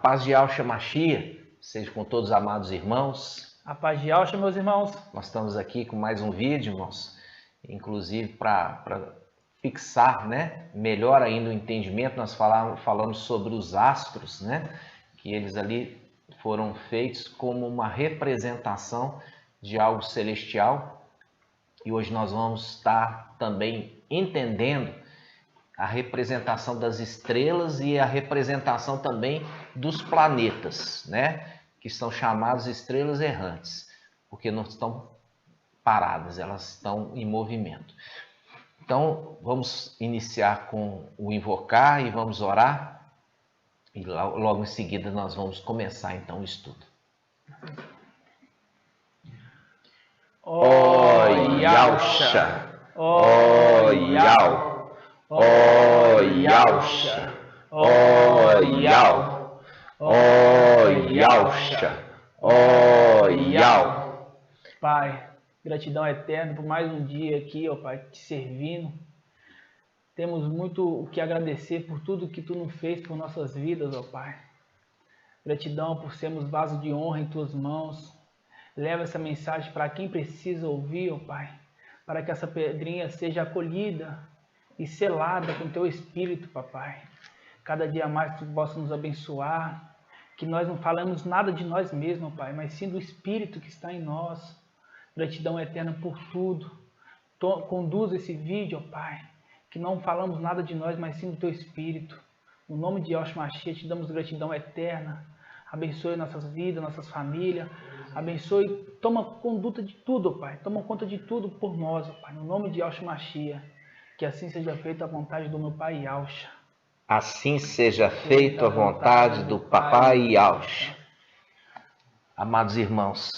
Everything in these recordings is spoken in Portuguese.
paz de Yahshua Mashiach seja com todos os amados irmãos. A paz de Yahshua, meus irmãos. Nós estamos aqui com mais um vídeo, irmãos, inclusive para fixar, né, melhor ainda o entendimento. Nós falamos sobre os astros, né, que eles ali foram feitos como uma representação de algo celestial. E hoje nós vamos estar também entendendo a representação das estrelas e a representação também dos planetas, né, que são chamados estrelas errantes, porque não estão paradas, elas estão em movimento. Então, vamos iniciar com o invocar e vamos orar. E logo em seguida nós vamos começar então o estudo. Ó Yahshua, ó Yahshua, ó Yahshua, ó Yahshua, ó Yahshua, ó Yahshua. Pai, gratidão eterna por mais um dia aqui, ó Pai, te servindo. Temos muito o que agradecer por tudo que Tu nos fez por nossas vidas, ó Pai. Gratidão por sermos vaso de honra em Tuas mãos. Leva essa mensagem para quem precisa ouvir, ó Pai, para que essa pedrinha seja acolhida e selada com Teu Espírito, Papai. Cada dia mais Tu possa nos abençoar, que nós não falamos nada de nós mesmos, Pai, mas sim do Espírito que está em nós. Gratidão eterna por tudo. Conduz esse vídeo, ó Pai, que não falamos nada de nós, mas sim do Teu Espírito. No nome de Yahshua Mashiach, te damos gratidão eterna. Abençoe nossas vidas, nossas famílias. Abençoe, toma conduta de tudo, ó Pai. Toma conta de tudo por nós, ó Pai. No nome de Yahshua Mashiach, que assim seja feita a vontade do meu Pai Yahshua. Assim seja feita a vontade do Papai Yahshua. Amados irmãos,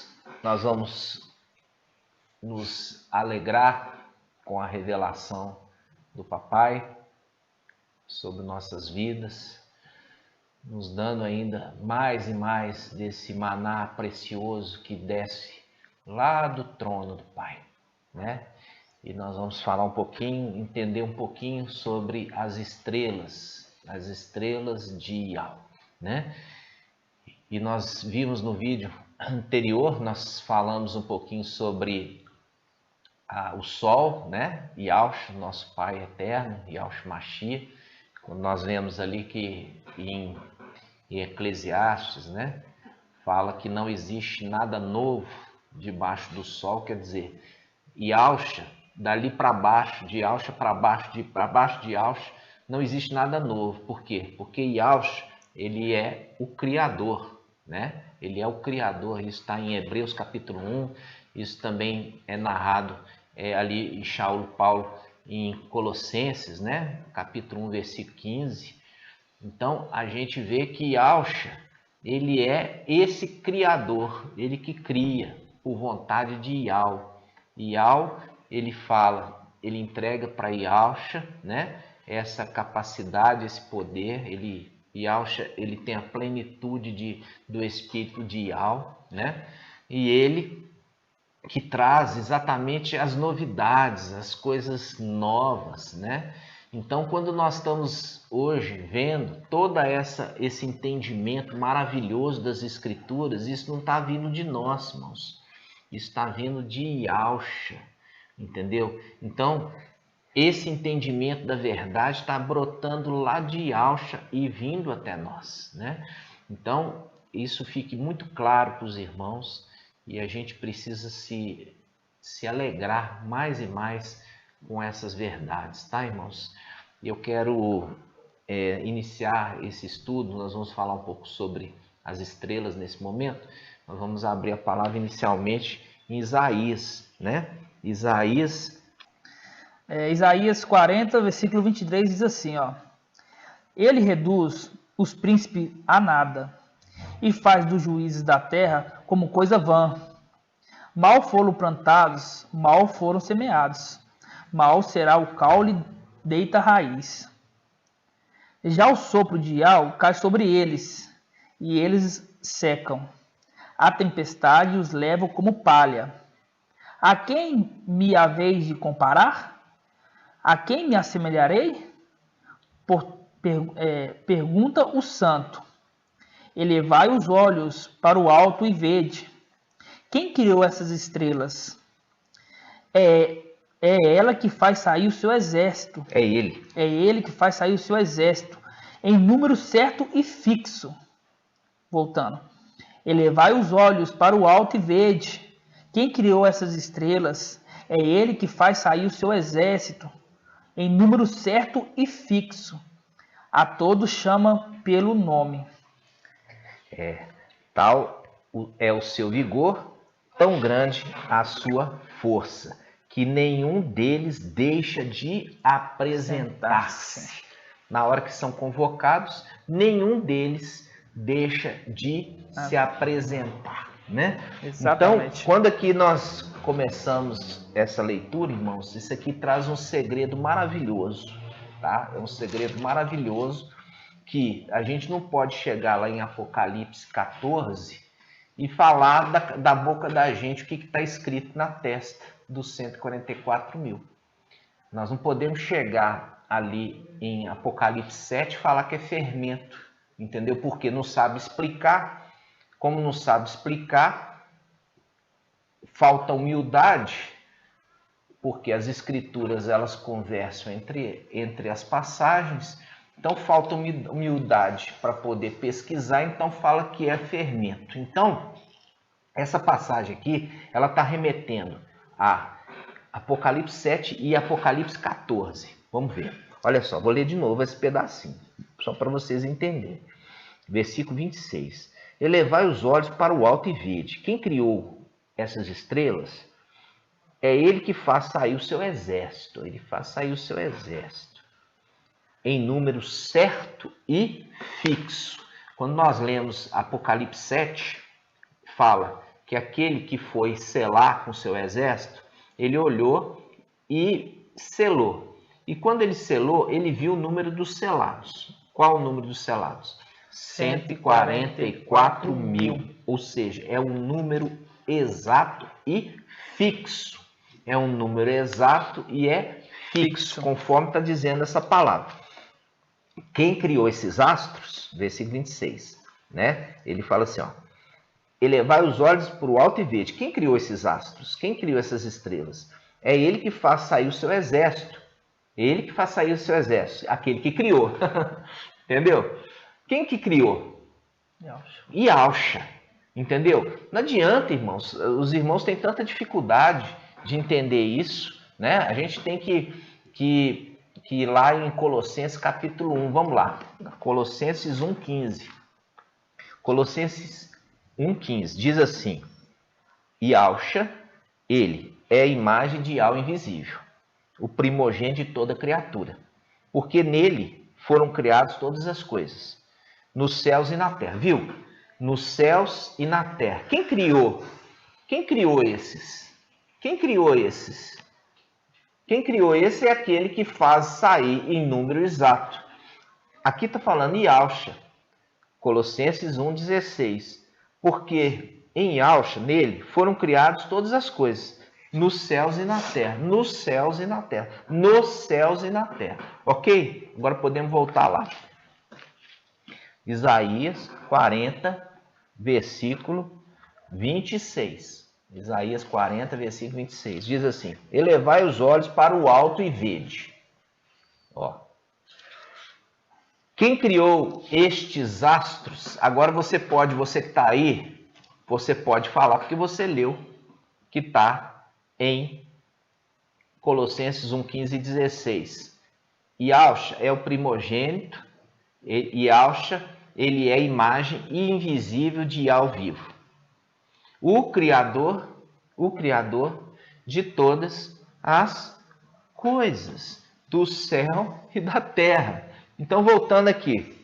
nós vamos nos alegrar com a revelação do Papai sobre nossas vidas, nos dando ainda mais e mais desse maná precioso que desce lá do trono do Pai, né? E nós vamos falar um pouquinho, entender um pouquinho sobre as estrelas de Yahweh, né? E nós vimos no vídeo anterior, nós falamos um pouquinho sobre o Sol, né? Yahshua, nosso Pai eterno, Yahshua Mashiach. Quando nós vemos ali que em Eclesiastes, né, fala que não existe nada novo debaixo do sol, quer dizer, Yahshua, dali para baixo, de Yahshua para baixo de Yahshua, não existe nada novo. Por quê? Porque Yahshua, ele é o Criador, né? Ele é o Criador. Isso está em Hebreus capítulo 1, isso também é narrado ali em Paulo em Colossenses, né? Capítulo 1, versículo 15. Então, a gente vê que Yahshua, ele é esse Criador, ele que cria por vontade de Yahweh. Yahweh, ele fala, ele entrega para Yahshua, né? Essa capacidade, esse poder. Yahshua, ele tem a plenitude do Espírito de Yahweh, né? E ele que traz exatamente as novidades, as coisas novas, né? Então, quando nós estamos hoje vendo todo esse entendimento maravilhoso das Escrituras, isso não está vindo de nós, irmãos. Isso está vindo de Yahshua, entendeu? Então, esse entendimento da verdade está brotando lá de Yahshua e vindo até nós, né? Então, isso fique muito claro para os irmãos e a gente precisa se alegrar mais e mais com essas verdades, tá, irmãos? Eu quero iniciar esse estudo. Nós vamos falar um pouco sobre as estrelas nesse momento. Nós vamos abrir a palavra inicialmente em Isaías, né? Isaías 40, versículo 23 diz assim, ó: Ele reduz os príncipes a nada e faz dos juízes da terra como coisa vã. Mal foram plantados, mal foram semeados, mal será o caule deita a raiz. Já o sopro de Yahweh cai sobre eles, e eles secam. A tempestade os leva como palha. A quem me haveis de comparar? A quem me assemelharei? Pergunta o santo. Elevai os olhos para o alto e vede. Quem criou essas estrelas? É ela que faz sair o seu exército. É ele. É ele que faz sair o seu exército em número certo e fixo. Voltando. Elevai os olhos para o alto e vede. Quem criou essas estrelas? É ele que faz sair o seu exército em número certo e fixo. A todos chama pelo nome. Tal é o seu vigor, tão grande a sua força, que nenhum deles deixa de apresentar-se. Na hora que são convocados, nenhum deles deixa de se apresentar, né? Exatamente. Então, quando aqui nós começamos essa leitura, irmãos, isso aqui traz um segredo maravilhoso, tá? É um segredo maravilhoso que a gente não pode chegar lá em Apocalipse 14 e falar da boca da gente o que está escrito na testa dos 144 mil. Nós não podemos chegar ali em Apocalipse 7 e falar que é fermento, entendeu? Porque não sabe explicar. Como não sabe explicar, falta humildade, porque as escrituras elas conversam entre as passagens. Então falta humildade para poder pesquisar, então fala que é fermento. Então, essa passagem aqui, ela está remetendo a Apocalipse 7 e Apocalipse 14. Vamos ver. Olha só, vou ler de novo esse pedacinho, só para vocês entenderem. Versículo 26. Elevai os olhos para o alto e vede. Quem criou essas estrelas? É ele que faz sair o seu exército. Ele faz sair o seu exército em número certo e fixo. Quando nós lemos Apocalipse 7, fala que aquele que foi selar com seu exército, ele olhou e selou. E quando ele selou, ele viu o número dos selados. Qual o número dos selados? 144 mil. Ou seja, é um número exato e fixo. É um número exato e é fixo, conforme está dizendo essa palavra. Quem criou esses astros? Versículo 26, né? Ele fala assim, ó. Elevai os olhos para o alto e vede. Quem criou esses astros? Quem criou essas estrelas? É ele que faz sair o seu exército. Ele que faz sair o seu exército. Aquele que criou. Entendeu? Quem que criou? Yahshua. Entendeu? Não adianta, irmãos. Os irmãos têm tanta dificuldade de entender isso, né? A gente tem que ir lá em Colossenses capítulo 1. Vamos lá. Colossenses 1,15. Colossenses 1,15 diz assim: Yahshua, ele é a imagem de Yahweh invisível, o primogênito de toda criatura, porque nele foram criadas todas as coisas, nos céus e na terra. Viu? Nos céus e na terra. Quem criou? Quem criou esses? Quem criou esses? Quem criou esse é aquele que faz sair em número exato. Aqui está falando Yahshua. Colossenses 1,16. Porque em Yahshua, nele, foram criadas todas as coisas, nos céus e na terra. Nos céus e na terra. Nos céus e na terra. Ok? Agora podemos voltar lá. Isaías 40, versículo 26. Isaías 40, versículo 26. Diz assim: elevai os olhos para o alto e vede. Ó. Quem criou estes astros? Agora você que está aí, você pode falar, porque você leu, que está em Colossenses 1, 15 e 16. Yahshua é o primogênito, Yahshua, ele é a imagem invisível de Yahweh vivo. O Criador de todas as coisas, do céu e da terra. Então, voltando aqui,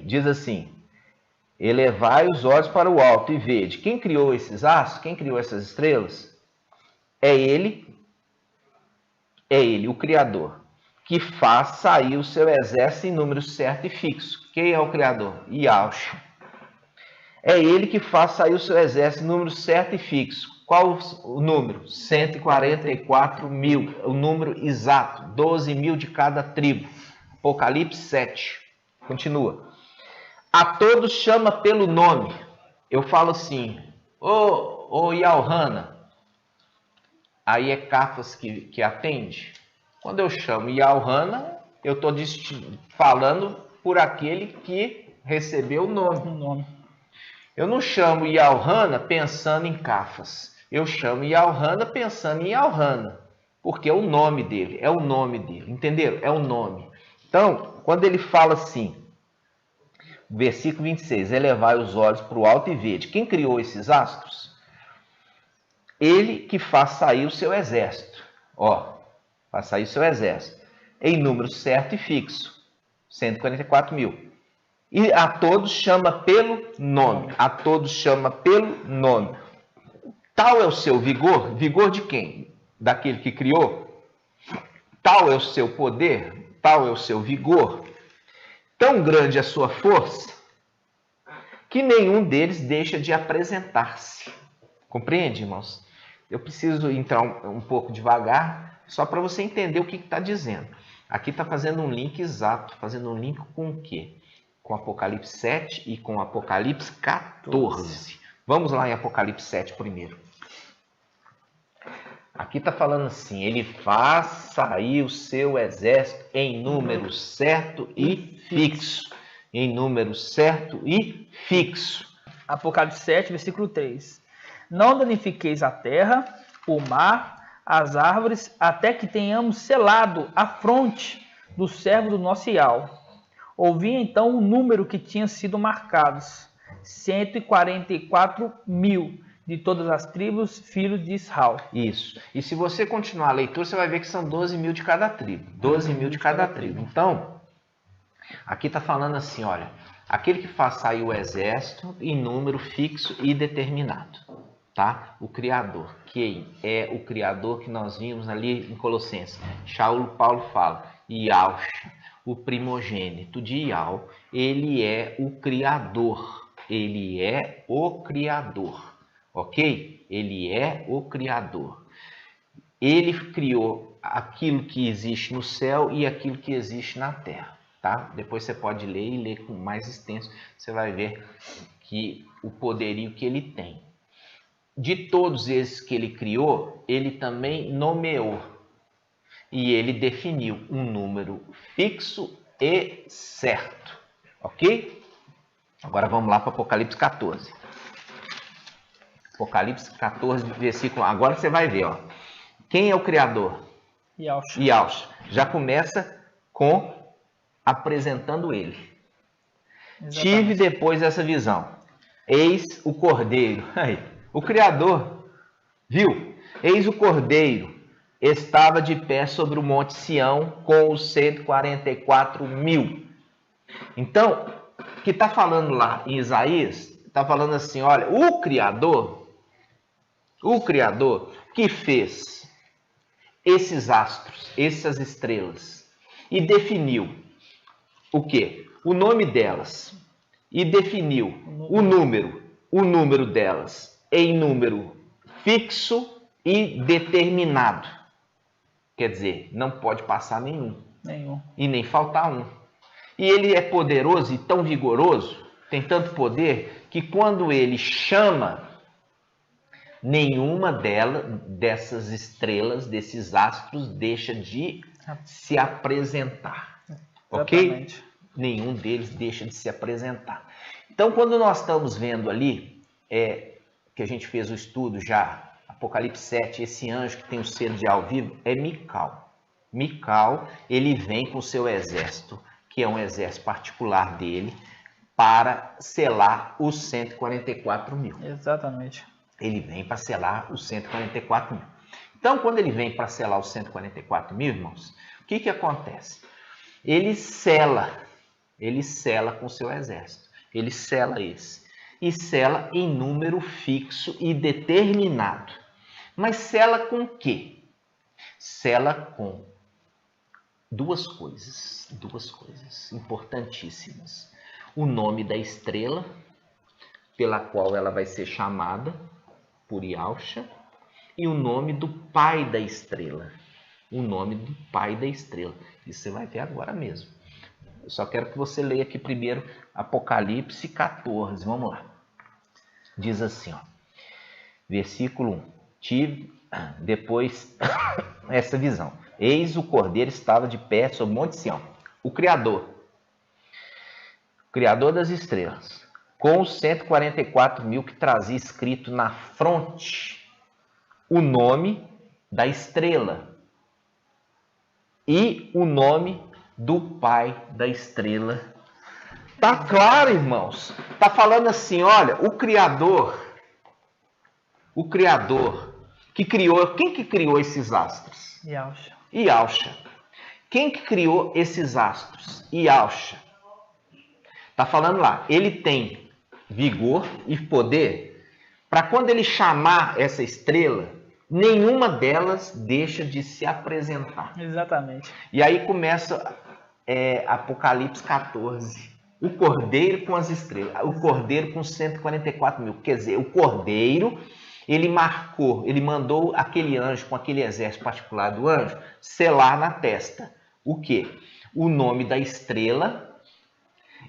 diz assim: elevai os olhos para o alto e vede. Quem criou esses astros? Quem criou essas estrelas? É ele, o Criador, que faz sair o seu exército em número certo e fixo. Quem é o Criador? Yahshua. É ele que faz sair o seu exército em número certo e fixo. Qual o número? 144 mil, o número exato, 12 mil de cada tribo. Apocalipse 7. Continua. A todos chama pelo nome. Eu falo assim, ô Yalhana. Aí é Cafas que atende. Quando eu chamo Yalhana, eu estou falando por aquele que recebeu o nome. Eu não chamo Yalhana pensando em Cafas. Eu chamo Yalhana pensando em Yalhana. Porque é o nome dele, entenderam? É o nome. Então, quando ele fala assim, versículo 26, elevai os olhos para o alto e vede. Quem criou esses astros? Ele que faz sair o seu exército. Faz sair o seu exército. Em número certo e fixo. 144 mil. E a todos chama pelo nome. A todos chama pelo nome. Tal é o seu vigor. Vigor de quem? Daquele que criou. Tal é o seu poder. Tal é o seu vigor. Tão grande a sua força que nenhum deles deixa de apresentar-se. Compreende, irmãos? Eu preciso entrar um pouco devagar, só para você entender o que está dizendo. Aqui está fazendo um link exato, fazendo um link com o quê? Com Apocalipse 7 e com Apocalipse 14. Vamos lá em Apocalipse 7 primeiro. Aqui está falando assim, ele faz sair o seu exército em número certo e fixo. Em número certo e fixo. Apocalipse 7, versículo 3. Não danifiqueis a terra, o mar, as árvores, até que tenhamos selado a fronte do servo do nosso Ial. Ouvi então o número que tinha sido marcados, 144 mil de todas as tribos, filhos de Israel. Isso. E se você continuar a leitura, você vai ver que são 12 mil de cada tribo. 12 mil de cada tribo. Então, aqui está falando assim, olha, aquele que faz sair o exército em número fixo e determinado. Tá? O Criador. Quem é o Criador que nós vimos ali em Colossenses? Paulo fala, Yahshua, o primogênito de Yahweh, ele é o Criador. Ele é o Criador. Ok? Ele é o Criador. Ele criou aquilo que existe no céu e aquilo que existe na terra. Tá? Depois você pode ler e ler com mais extenso. Você vai ver que o poderio que ele tem. De todos esses que ele criou, ele também nomeou. E ele definiu um número fixo e certo. Ok? Agora vamos lá para Apocalipse 14. Apocalipse 14, versículo 1. Agora você vai ver, ó. Quem é o Criador? Yahshua. Já começa com apresentando ele. Exatamente. Tive depois essa visão. Eis o Cordeiro. O Criador. Viu? Eis o Cordeiro. Estava de pé sobre o monte Sião com os 144 mil. Então, o que está falando lá em Isaías, está falando assim, olha, o Criador que fez esses astros, essas estrelas, e definiu o quê? O nome delas, e definiu o número delas em número fixo e determinado. Quer dizer, não pode passar nenhum. E nem faltar um. E ele é poderoso e tão vigoroso, tem tanto poder, que quando ele chama, nenhuma dessas estrelas, desses astros, deixa de se apresentar. Ok? Nenhum deles deixa de se apresentar. Então, quando nós estamos vendo ali, que a gente fez o estudo já, Apocalipse 7, esse anjo que tem o selo de ao vivo, é Mical. Mical, ele vem com o seu exército, que é um exército particular dele, para selar os 144 mil. Exatamente. Ele vem para selar os 144 mil. Então, quando ele vem para selar os 144 mil, irmãos, o que acontece? Ele sela com o seu exército. Ele sela esse. E sela em número fixo e determinado. Mas sela com o quê? Sela com duas coisas importantíssimas. O nome da estrela, pela qual ela vai ser chamada por Yahshua, e o nome do pai da estrela. O nome do pai da estrela. Isso você vai ver agora mesmo. Eu só quero que você leia aqui primeiro Apocalipse 14. Vamos lá. Diz assim, ó. Versículo 1. Tive depois essa visão. Eis o Cordeiro estava de pé sobre o Monte Sião. O Criador das estrelas, com os 144 mil que trazia escrito na fronte o nome da estrela e o nome do pai da estrela. Tá claro, irmãos? Tá falando assim, olha, o Criador que criou, quem que criou esses astros? Yahshua. Quem que criou esses astros? Yahshua. Tá falando lá, ele tem vigor e poder para quando ele chamar essa estrela, nenhuma delas deixa de se apresentar. Exatamente. E aí começa Apocalipse 14. O Cordeiro com as estrelas. O Cordeiro com 144 mil. Quer dizer, o Cordeiro, ele marcou, ele mandou aquele anjo com aquele exército particular do anjo selar na testa. O quê? O nome da estrela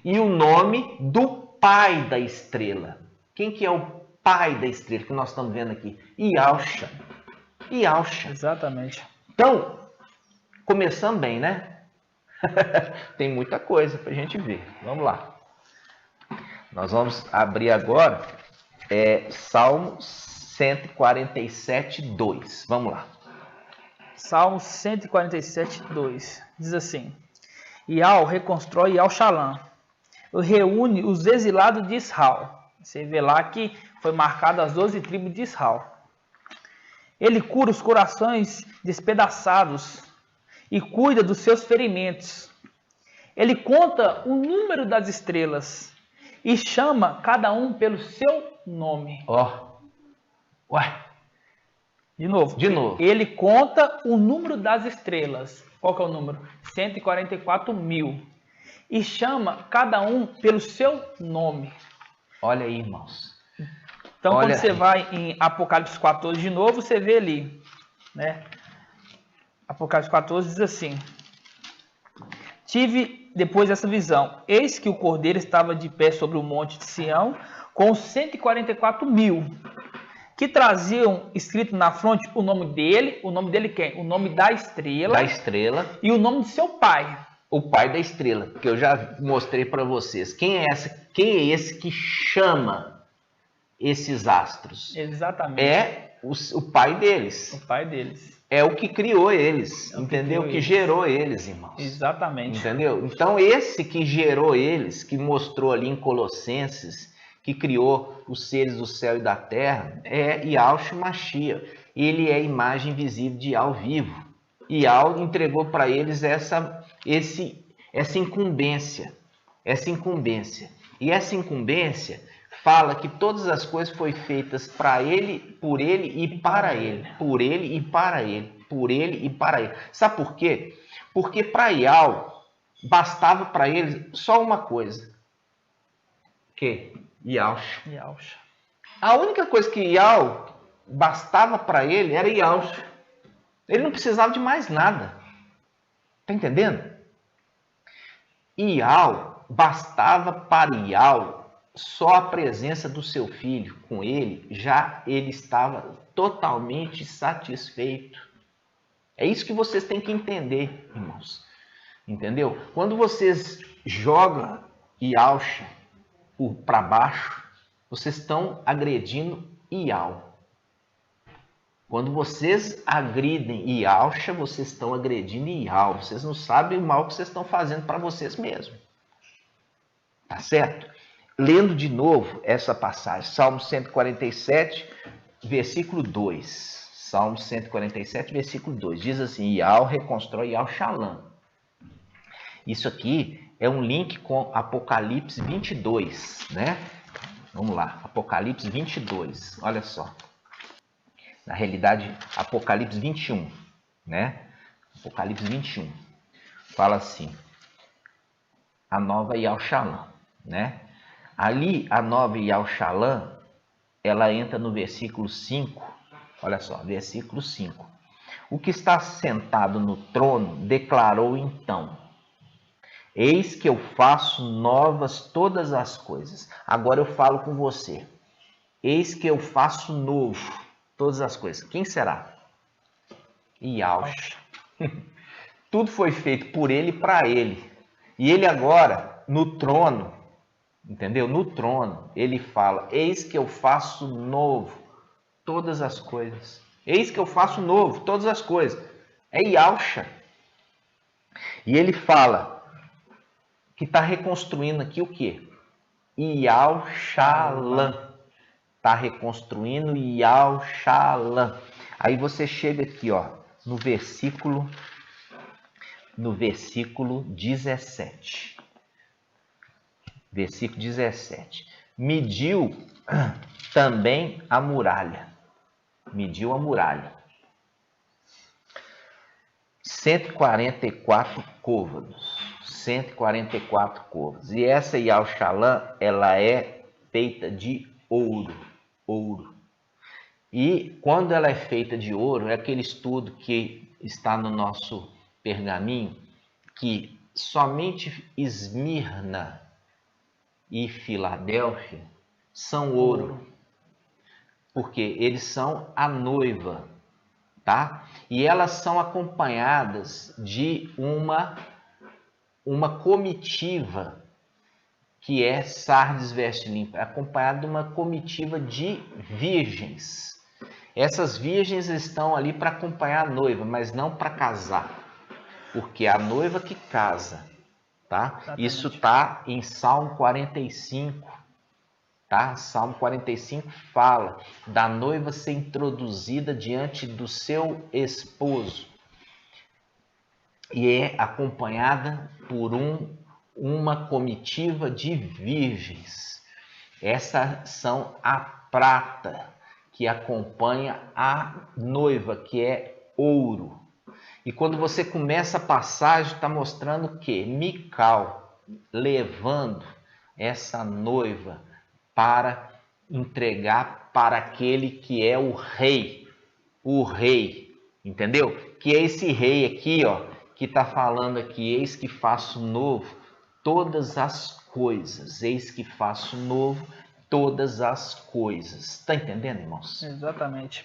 e o nome do pai da estrela. Quem que é o pai da estrela que nós estamos vendo aqui? Yahshua. Exatamente. Então, começando bem, né? Tem muita coisa para a gente ver. Vamos lá. Nós vamos abrir agora Salmo 147, 2. Vamos lá. Salmo 147, 2. Diz assim: Iau reconstrói Yahushalã, reúne os exilados de Israel. Você vê lá que foi marcado as 12 tribos de Israel. Ele cura os corações despedaçados e cuida dos seus ferimentos. Ele conta o número das estrelas e chama cada um pelo seu nome. De novo. Ele conta o número das estrelas. Qual que é o número? 144 mil. E chama cada um pelo seu nome. Olha aí, irmãos. Então, quando você vai em Apocalipse 14 de novo, você vê ali, né? Apocalipse 14 diz assim: Tive depois essa visão. Eis que o Cordeiro estava de pé sobre o monte de Sião, com os 144 mil, que traziam escrito na fronte o nome dele. O nome dele quem? O nome da estrela. E o nome de seu pai. O pai da estrela, que eu já mostrei para vocês. Quem é esse que chama esses astros? Exatamente. É o pai deles. O pai deles. É o que criou eles, entendeu? Que gerou eles, irmãos. Exatamente. Entendeu? Então, esse que gerou eles, que mostrou ali em Colossenses, que criou os seres do céu e da terra, é Yahshua Mashiach. Ele é a imagem visível de Yahweh vivo. E Yahweh entregou para eles essa incumbência. E essa incumbência fala que todas as coisas foram feitas para ele, por ele e para ele. Por ele e para ele. Por ele e para ele. Sabe por quê? Porque para Yahweh bastava para ele só uma coisa. Que? Yahshua. A única coisa que Yahweh bastava para ele era Yahshua. Ele não precisava de mais nada. Está entendendo? Bastava para Yahweh só a presença do seu filho com ele, já ele estava totalmente satisfeito. É isso que vocês têm que entender, irmãos. Entendeu? Quando vocês jogam Yahshua para baixo, vocês estão agredindo Yahweh. Quando vocês agridem Yahshua, vocês estão agredindo Yahweh. Vocês não sabem o mal que vocês estão fazendo para vocês mesmos. Tá certo? Lendo de novo essa passagem, Salmo 147, versículo 2. Salmo 147, versículo 2. Diz assim: Yahweh reconstrói Yahushalã. Isso aqui é um link com Apocalipse 22, né? Vamos lá, Apocalipse 22, olha só. Na realidade, Apocalipse 21, né? Apocalipse 21. Fala assim: a nova Yahushalã, né? Ali, a nova Yahushalã, ela entra no versículo 5. Olha só, versículo 5. O que está sentado no trono declarou então: Eis que eu faço novas todas as coisas. Agora eu falo com você. Eis que eu faço novo todas as coisas. Quem será? Yahshua. Tudo foi feito por ele e para ele. E ele agora, no trono, entendeu? No trono, ele fala, eis que eu faço novo todas as coisas. Eis que eu faço novo todas as coisas. É Yahshua. E ele fala que está reconstruindo aqui o quê? Yahshalan. Está reconstruindo Yahshalan. Aí você chega aqui, ó, no versículo 17. Versículo 17. Mediu também a muralha. Mediu a muralha. 144 côvados. 144 côvados. E essa Yahshalan, ela é feita de ouro. Ouro. E quando ela é feita de ouro, é aquele estudo que está no nosso pergaminho, que somente Esmirna e Filadélfia são ouro, porque eles são a noiva, tá? E elas são acompanhadas de uma comitiva, que é Sardes Veste Limpa, acompanhada de uma comitiva de virgens. Essas virgens estão ali para acompanhar a noiva, mas não para casar, porque é a noiva que casa, tá? Exatamente. Isso está em Salmo 45, tá? Salmo 45 fala da noiva ser introduzida diante do seu esposo e é acompanhada por uma comitiva de virgens. Essas são a prata que acompanha a noiva, que é ouro. E quando você começa a passagem, está mostrando que Mical levando essa noiva para entregar para aquele que é o rei, entendeu? Que é esse rei aqui, ó, que está falando aqui, eis que faço novo todas as coisas, eis que faço novo todas as coisas. Está entendendo, irmãos? Exatamente.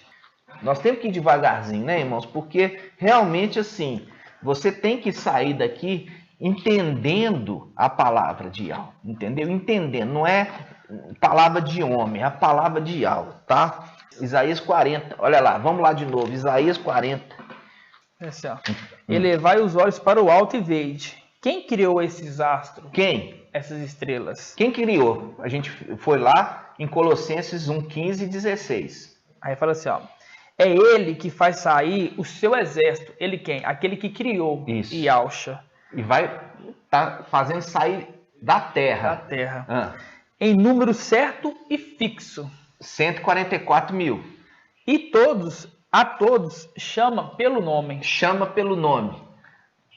Nós temos que ir devagarzinho, né, irmãos? Porque realmente, assim, você tem que sair daqui entendendo a palavra de Yahweh, entendeu? Entendendo, não é palavra de homem, é a palavra de Yahweh, tá? Isaías 40, olha lá, vamos lá de novo, Isaías 40. Esse, ó. Elevai os olhos para o alto e vede. Quem criou esses astros? Quem? Essas estrelas. Quem criou? A gente foi lá em Colossenses 1, 15 e 16. Aí fala assim, ó. É ele que faz sair o seu exército. Ele quem? Aquele que criou. Isso. Yahshua. E vai fazendo sair da terra. Da terra. Em número certo e fixo. 144 mil. E a todos chama pelo nome. Chama pelo nome.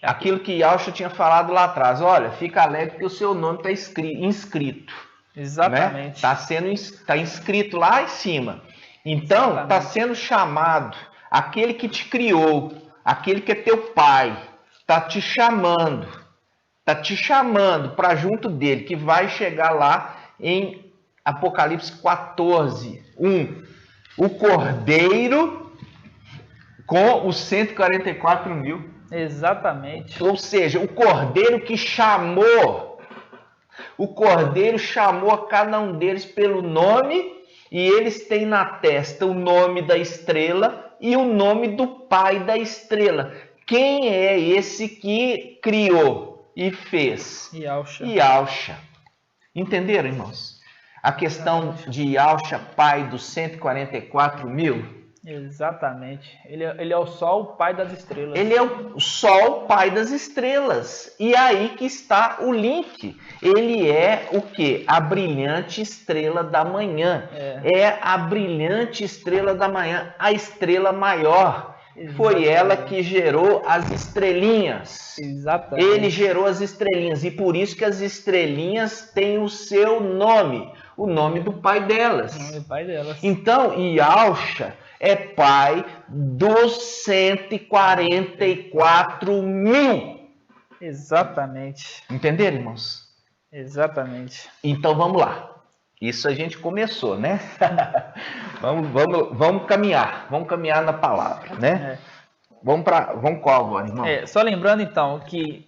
Aquilo que Yahshua tinha falado lá atrás. Olha, fica alegre porque o seu nome está inscrito. Exatamente. Né? Está inscrito lá em cima. Então, está sendo chamado. Aquele que te criou, aquele que é teu pai, está te chamando. Está te chamando para junto dele, que vai chegar lá em Apocalipse 14, 1. O Cordeiro com os 144 mil. Exatamente. Ou seja, o Cordeiro que chamou. O Cordeiro chamou a cada um deles pelo nome, e eles têm na testa o nome da estrela e o nome do pai da estrela. Quem é esse que criou e fez? Yahshua. Entenderam, irmãos? A questão de Yahshua, pai dos 144 mil? Exatamente. Ele é o sol, o pai das estrelas. Ele é o sol, pai das estrelas. E aí que está o link. Ele é o quê? A brilhante estrela da manhã. É a brilhante estrela da manhã, a estrela maior. Exatamente. Foi ela que gerou as estrelinhas. Exatamente. Ele gerou as estrelinhas. E por isso que as estrelinhas têm o seu nome. O nome do pai delas. O nome do pai delas. Então, Yahshua é pai dos 144 mil. Exatamente. Entenderam, irmãos? Exatamente. Então vamos lá. Isso a gente começou, né? vamos caminhar na palavra, né? Vamos qual agora, irmão? Só lembrando então que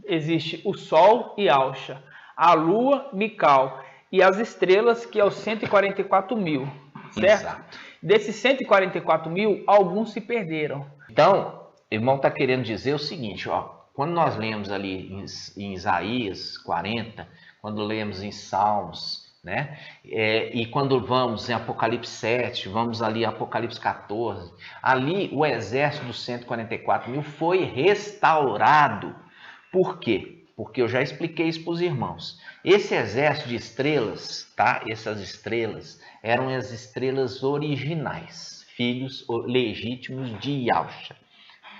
existe o Sol e Alcha, a Lua, Mical, e as estrelas, que é os 144 mil, certo? Exato. Desses 144 mil, alguns se perderam. Então, o irmão está querendo dizer o seguinte, ó, quando nós lemos ali em Isaías 40, quando lemos em Salmos, né? E quando vamos em Apocalipse 7, vamos ali em Apocalipse 14, ali o exército dos 144 mil foi restaurado. Por quê? Porque eu já expliquei isso para os irmãos. Esse exército de estrelas, tá? Essas estrelas eram as estrelas originais, filhos legítimos de Yahshua.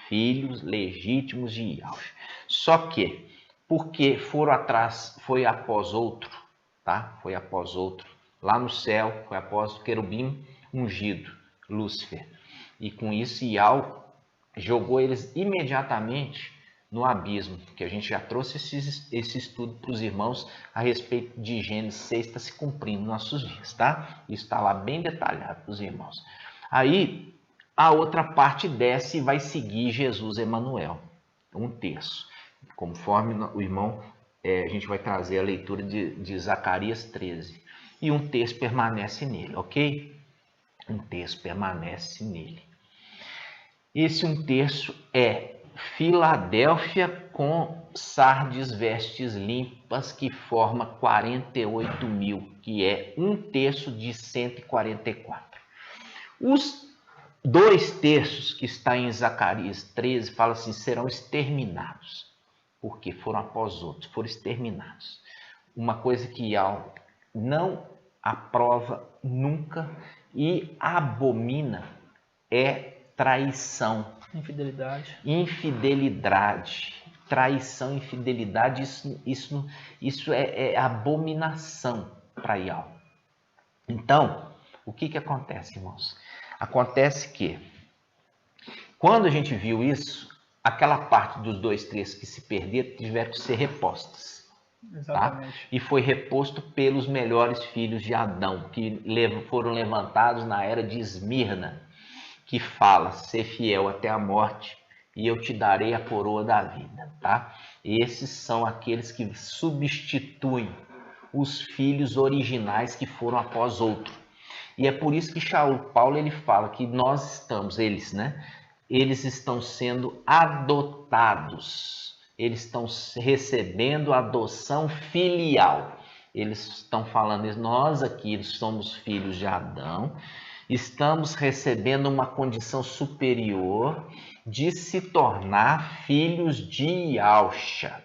Filhos legítimos de Yahshua. Só que, porque foi após outro, tá? Foi após outro. Lá no céu, foi após o querubim ungido, Lúcifer. E com isso, Yahweh jogou eles imediatamente no abismo, que a gente já trouxe esse estudo para os irmãos a respeito de Gênesis 6, está se cumprindo nos nossos dias, tá? Isso está lá bem detalhado para os irmãos. Aí, a outra parte desce e vai seguir Jesus Emanuel, 1/3. Conforme o irmão, a gente vai trazer a leitura de Zacarias 13. E 1/3 permanece nele, ok? 1/3 permanece nele. Esse 1/3 é Filadélfia com Sardes vestes limpas, que forma 48 mil, que é 1/3 de 144. Os 2/3 que está em Zacarias 13 fala assim, serão exterminados, porque foram após outros, foram exterminados. Uma coisa que Yahweh não aprova nunca e abomina é traição. Infidelidade. Traição, infidelidade, isso é abominação para Yahweh. Então, o que acontece, irmãos? Acontece que, quando a gente viu isso, aquela parte dos 2/3 que se perderam tiveram que ser repostas. Exatamente. Tá? E foi reposto pelos melhores filhos de Adão, que foram levantados na era de Esmirna, que fala, ser fiel até a morte e eu te darei a coroa da vida, tá? Esses são aqueles que substituem os filhos originais que foram após outro. E é por isso que Paulo ele fala que nós estamos, eles estão sendo adotados, eles estão recebendo adoção filial. Eles estão falando, nós aqui somos filhos de Adão, estamos recebendo uma condição superior de se tornar filhos de Yahshua,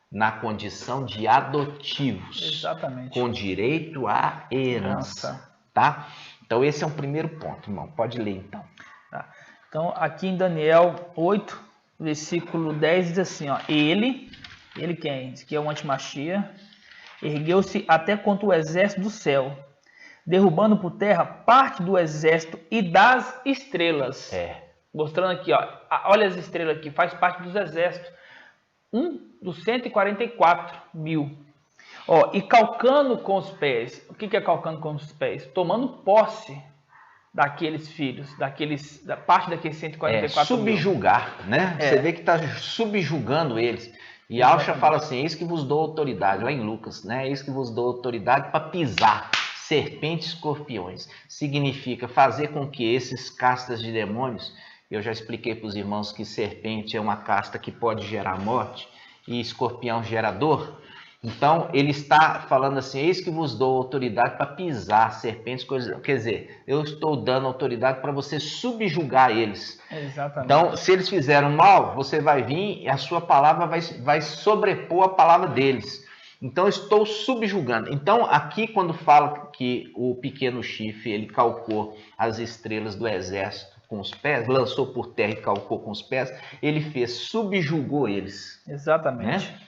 na condição de adotivos. Exatamente. Com direito à herança. Tá? Então esse é um primeiro ponto, irmão. Pode ler então. Tá. Então aqui em Daniel 8, versículo 10 diz assim, ó, ele quem? Diz que é o Antimachia, ergueu-se até contra o exército do céu, derrubando por terra parte do exército e das estrelas. Mostrando aqui, ó, olha as estrelas aqui, faz parte dos exércitos. Dos 144 mil. Ó, e calcando com os pés. O que é calcando com os pés? Tomando posse daqueles filhos, da parte daqueles 144 mil. Subjugar, né? Você vê que está subjugando eles. E Yahshua fala assim, eis que vos dou autoridade, lá em Lucas, né? Eis que vos dou autoridade para pisar serpentes e escorpiões. Significa fazer com que esses castas de demônios, eu já expliquei para os irmãos que serpente é uma casta que pode gerar morte e escorpião gera dor. Então, ele está falando assim, eis que vos dou autoridade para pisar serpentes, coisas. Quer dizer, eu estou dando autoridade para você subjugar eles. Exatamente. Então, se eles fizeram mal, você vai vir e a sua palavra vai sobrepor a palavra deles. Então, eu estou subjugando. Então, aqui quando fala que o pequeno chifre, ele calcou as estrelas do exército com os pés, lançou por terra e calcou com os pés, ele subjugou eles. Exatamente. Né?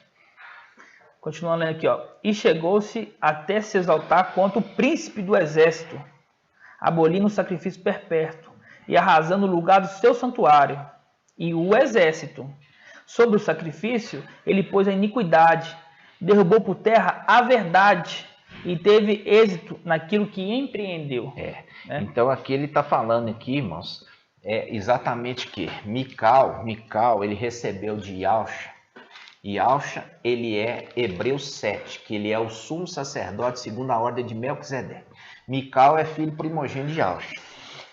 Continuando lendo aqui, ó. E chegou-se até se exaltar contra o príncipe do exército, abolindo o sacrifício perpétuo e arrasando o lugar do seu santuário. E o exército Sobre o sacrifício, ele pôs a iniquidade, derrubou por terra a verdade e teve êxito naquilo que empreendeu. Né? Então aqui ele está falando aqui, irmãos, exatamente que Mical, ele recebeu de Yahusha. Yahusha, ele é Hebreus 7, que ele é o sumo sacerdote segundo a ordem de Melquisedeque. Mical é filho primogênito de Yahusha.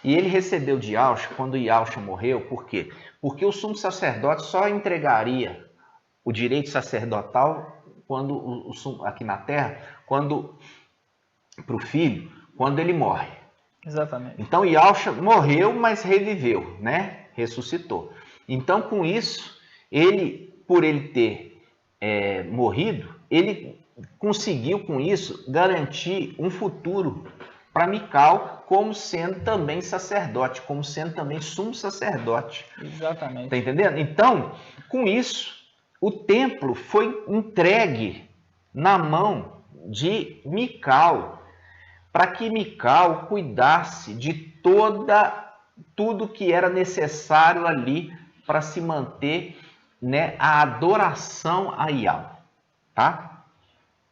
E ele recebeu de Yahusha quando Yahusha morreu, por quê? Porque o sumo sacerdote só entregaria o direito sacerdotal quando aqui na terra, para o filho, quando ele morre. Exatamente. Então Yahusha morreu, mas reviveu, né? Ressuscitou. Então com isso, por ele ter morrido, ele conseguiu com isso garantir um futuro para Mical, como sendo também sacerdote, como sendo também sumo sacerdote. Exatamente. Tá entendendo? Então, com isso, o templo foi entregue na mão de Mical, para que Mical cuidasse de tudo que era necessário ali para se manter, né, a adoração a Yahweh, tá?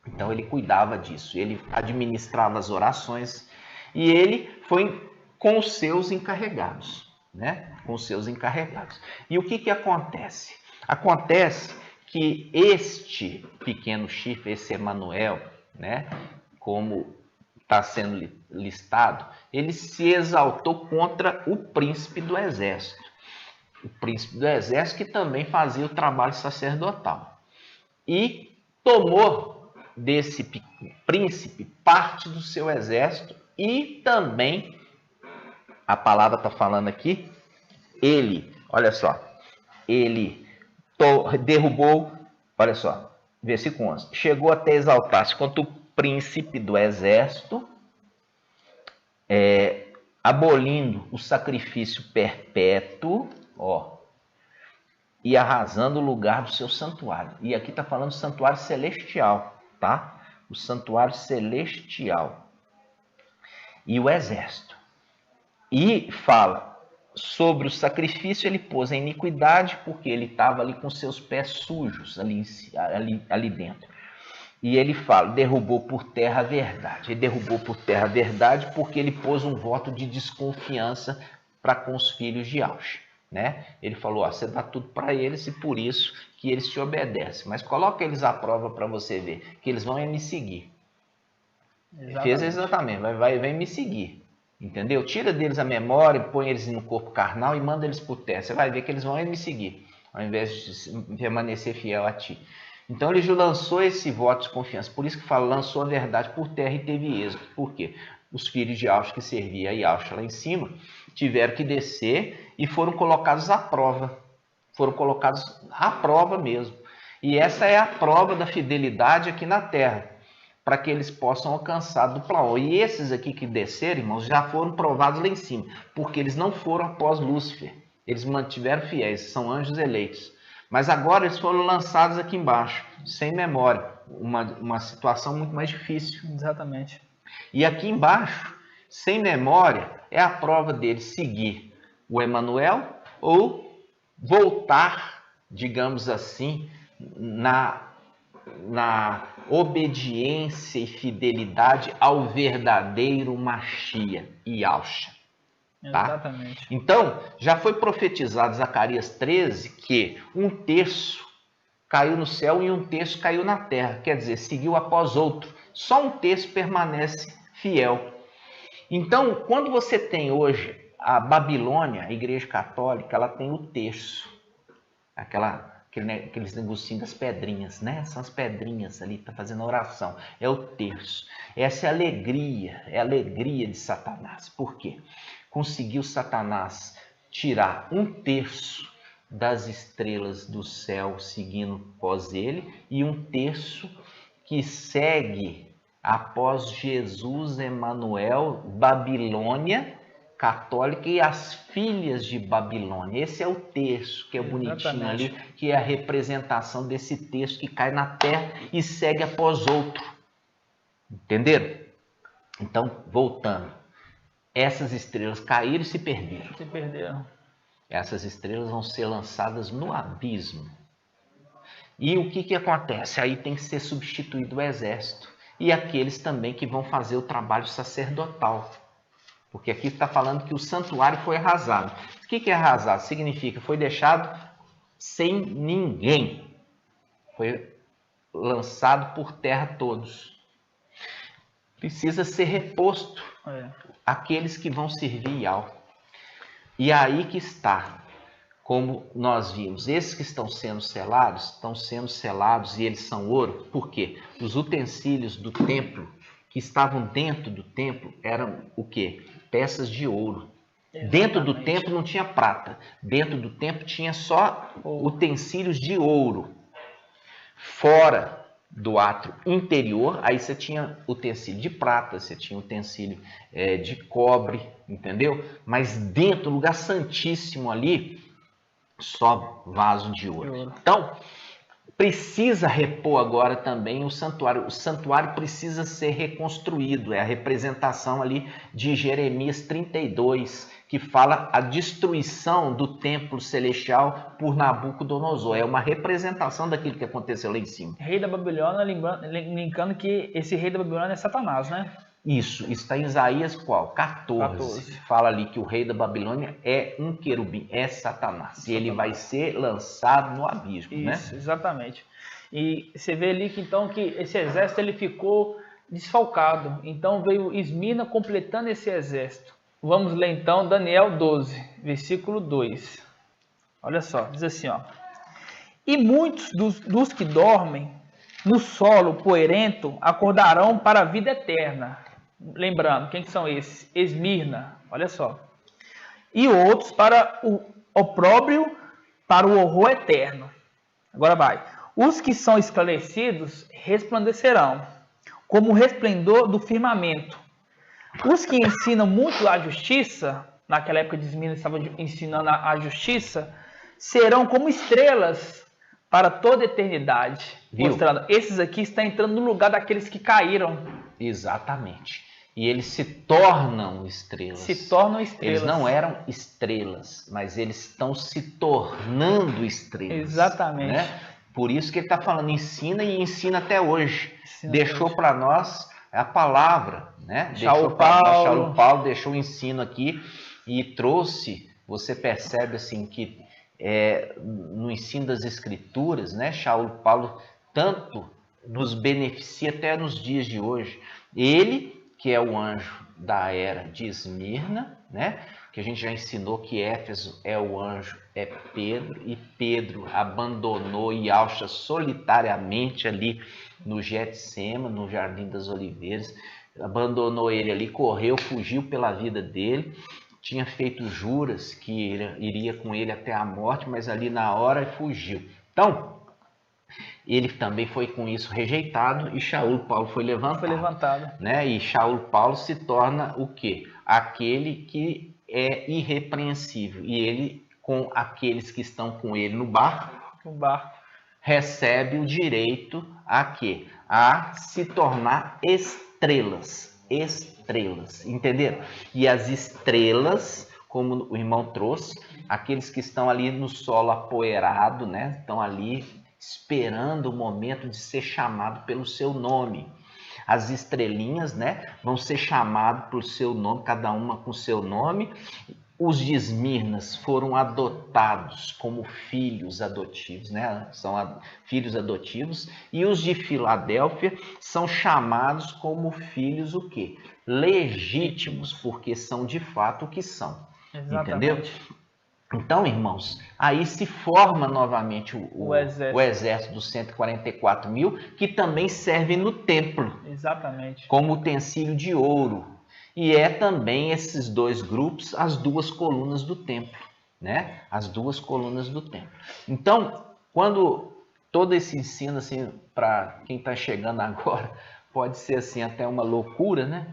Então ele cuidava disso, ele administrava as orações e ele foi com os seus encarregados, né? Com os seus encarregados. E o que acontece? Acontece que este pequeno chifre, esse Emanuel, né, como está sendo listado, ele se exaltou contra o príncipe do exército. O príncipe do exército que também fazia o trabalho sacerdotal. E tomou desse príncipe parte do seu exército e também, a palavra está falando aqui, ele, olha só, ele derrubou, olha só, versículo 11, chegou até exaltar-se contra o príncipe do exército, abolindo o sacrifício perpétuo, e arrasando o lugar do seu santuário. E aqui está falando do santuário celestial, tá? O santuário celestial e o exército. E fala sobre o sacrifício, ele pôs a iniquidade, porque ele estava ali com seus pés sujos, ali dentro. E ele fala, derrubou por terra a verdade. Ele derrubou por terra a verdade porque ele pôs um voto de desconfiança para com os filhos de Yahusha, né? Ele falou, você dá tudo para eles e por isso que eles te obedecem. Mas coloca eles à prova para você ver, que eles vão me seguir. Exatamente. Fez exatamente, vai me seguir. Entendeu? Tira deles a memória, põe eles no corpo carnal e manda eles por terra. Você vai ver que eles vão me seguir, ao invés de permanecer fiel a ti. Então ele já lançou esse voto de confiança. Por isso que fala, lançou a verdade por terra e teve êxito. Por quê? Os filhos de Yahusha que serviam a Yahusha lá em cima tiveram que descer e foram colocados à prova. Foram colocados à prova mesmo. E essa é a prova da fidelidade aqui na terra, para que eles possam alcançar a dupla honra. E esses aqui que desceram, irmãos, já foram provados lá em cima, porque eles não foram após Lúcifer. Eles mantiveram fiéis, são anjos eleitos. Mas agora eles foram lançados aqui embaixo, sem memória. Uma situação muito mais difícil. Exatamente. E aqui embaixo, sem memória, é a prova deles seguir o Emanuel ou voltar, digamos assim, na obediência e fidelidade ao verdadeiro Machia, Yahusha. Tá? Exatamente. Então, já foi profetizado Zacarias 13 que um terço caiu no céu e um terço caiu na terra. Quer dizer, seguiu após outro. Só um terço permanece fiel. Então, quando você tem hoje a Babilônia, a Igreja Católica, ela tem o terço. Aqueles negocinhos das pedrinhas, né? São as pedrinhas ali, tá fazendo oração. É o terço. Essa é a alegria de Satanás. Por quê? Conseguiu Satanás tirar um terço das estrelas do céu seguindo após ele e um terço que segue após Jesus, Emanuel, Babilônia católica e as filhas de Babilônia. Esse é o terço que é bonitinho ali, que é a representação desse terço que cai na terra e segue após outro. Entenderam? Então, voltando. Essas estrelas caíram e se perderam. Se perderam. Essas estrelas vão ser lançadas no abismo. E o que acontece? Aí tem que ser substituído o exército e aqueles também que vão fazer o trabalho sacerdotal. Porque aqui está falando que o santuário foi arrasado. O que é arrasado? Significa foi deixado sem ninguém. Foi lançado por terra todos. Precisa ser reposto aqueles que vão servir Yahweh. E aí que está, como nós vimos, esses que estão sendo selados e eles são ouro. Por quê? Os utensílios do templo que estavam dentro do templo eram o quê? Peças de ouro. Exatamente. Dentro do templo não tinha prata. Dentro do templo tinha só utensílios de ouro. Fora do átrio interior, aí você tinha utensílio de prata, você tinha utensílio de cobre, entendeu? Mas dentro do lugar santíssimo ali, só vaso de ouro. Então, precisa repor agora também o santuário. O santuário precisa ser reconstruído. É a representação ali de Jeremias 32, que fala a destruição do templo celestial por Nabucodonosor. É uma representação daquilo que aconteceu lá em cima. Rei da Babilônia, linkando que esse rei da Babilônia é Satanás, né? Isso está em Isaías qual? 14. Fala ali que o rei da Babilônia é um querubim, é Satanás. E ele vai ser lançado no abismo, isso, né? Exatamente. E você vê ali que então que esse exército ele ficou desfalcado. Então veio Esmirna completando esse exército. Vamos ler então Daniel 12, versículo 2. Olha só, diz assim, ó. E muitos dos que dormem no solo poeirento acordarão para a vida eterna. Lembrando, quem que são esses? Esmirna, olha só. E outros para o opróbrio, para o horror eterno. Agora vai. Os que são esclarecidos resplandecerão, como o resplendor do firmamento. Os que ensinam muito a justiça, naquela época de Esmirna estava ensinando a justiça, serão como estrelas para toda a eternidade. Viu? Mostrando, esses aqui estão entrando no lugar daqueles que caíram. Exatamente. E eles se tornam estrelas. Se tornam estrelas. Eles não eram estrelas, mas eles estão se tornando estrelas. Exatamente. Né? Por isso que ele está falando, ensina e ensina até hoje. Deixou para nós a palavra, né? Shaul Paulo deixou o ensino aqui e trouxe, você percebe assim que no ensino das escrituras, né? Shaul Paulo tanto nos beneficia até nos dias de hoje. Ele, que é o anjo da era de Esmirna, né? Que a gente já ensinou que Éfeso é o anjo, é Pedro, e Pedro abandonou Yahshua solitariamente ali no Getsema, no Jardim das Oliveiras, abandonou ele ali, correu, fugiu pela vida dele, tinha feito juras que iria com ele até a morte, mas ali na hora fugiu. Então, ele também foi com isso rejeitado e Shaul Paulo foi levantado. Né? E Shaul Paulo se torna o quê? Aquele que é irrepreensível. E ele, com aqueles que estão com ele no barco, recebe o direito a quê? A se tornar estrelas. Estrelas. Entenderam? E as estrelas, como o irmão trouxe, aqueles que estão ali no solo apoeirado, né? Estão ali esperando o momento de ser chamado pelo seu nome. As estrelinhas, né, vão ser chamadas pelo seu nome, cada uma com seu nome. Os de Esmirnas foram adotados como filhos adotivos, né? São filhos adotivos. E os de Filadélfia são chamados como filhos o quê? Legítimos, porque são de fato o que são. Exatamente. Entendeu? Então, irmãos, aí se forma novamente o exército dos 144 mil, que também serve no templo. Exatamente. Como utensílio de ouro. E é também esses dois grupos, as duas colunas do templo, né? As duas colunas do templo. Então, quando todo esse ensino, assim, para quem está chegando agora, pode ser assim até uma loucura, né?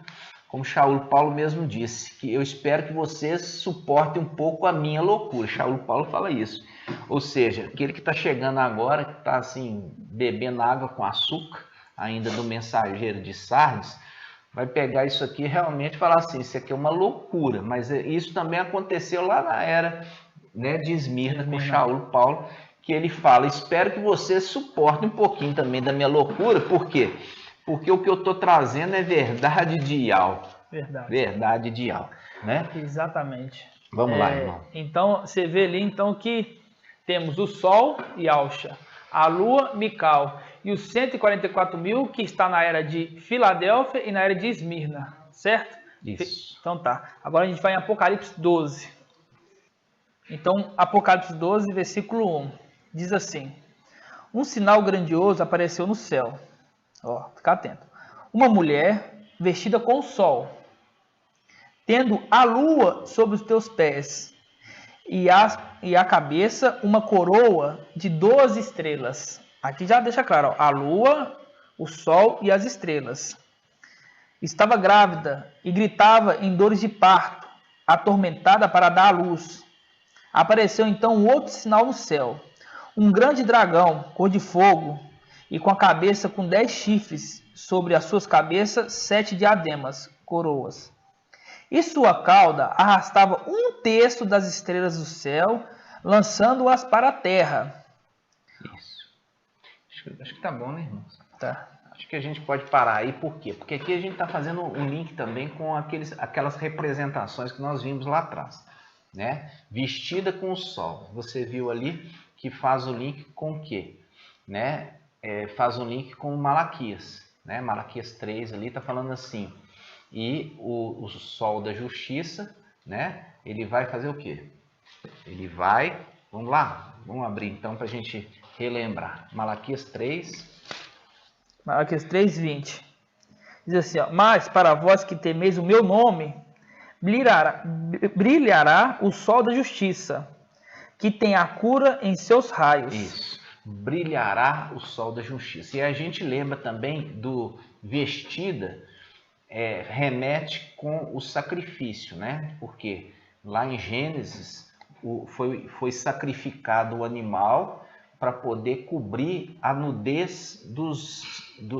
Como Shaul Paulo mesmo disse, que eu espero que vocês suportem um pouco a minha loucura. Shaul Paulo fala isso. Ou seja, aquele que está chegando agora, que está assim, bebendo água com açúcar, ainda do mensageiro de Sardes, vai pegar isso aqui e realmente falar assim, isso aqui é uma loucura. Mas isso também aconteceu lá na era, né, de Esmirna com Shaul Paulo, que ele fala, espero que você suporte um pouquinho também da minha loucura, por quê? Porque o que eu estou trazendo é verdade de Yahweh. Verdade de Yahweh, né? Exatamente. Vamos lá, irmão. Então, você vê ali então que temos o Sol, Yahusha, a Lua, Mical, e os 144 mil que está na era de Filadélfia e na era de Esmirna, certo? Isso. Então tá. Agora a gente vai em Apocalipse 12. Então, Apocalipse 12, versículo 1, diz assim: um sinal grandioso apareceu no céu. Ó, fica atento. Uma mulher vestida com o sol, tendo a lua sobre os teus pés, e a cabeça uma coroa de 12 estrelas. Aqui já deixa claro, ó, a lua, o sol e as estrelas. Estava grávida e gritava em dores de parto, atormentada para dar à luz. Apareceu então um outro sinal no céu, um grande dragão, cor de fogo, e com a cabeça com 10 chifres, sobre as suas cabeças 7 diademas, coroas. E sua cauda arrastava 1/3 das estrelas do céu, lançando-as para a terra. Isso. Acho que tá bom, né, irmãos? Tá. Acho que a gente pode parar aí, por quê? Porque aqui a gente está fazendo um link também com aquelas representações que nós vimos lá atrás, né? Vestida com o sol. Você viu ali que faz o link com o quê? Né? Faz um link com Malaquias, né? Malaquias 3 ali está falando assim, e o sol da justiça, né? Ele vai fazer o quê? Ele vai, vamos lá, vamos abrir então para a gente relembrar. Malaquias 3. Malaquias 3:20. Diz assim, ó, mas para vós que temeis o meu nome, brilhará o sol da justiça, que tem a cura em seus raios. Isso. Brilhará o sol da justiça. E a gente lembra também do vestida, remete com o sacrifício, né? Porque lá em Gênesis foi sacrificado o animal para poder cobrir a nudez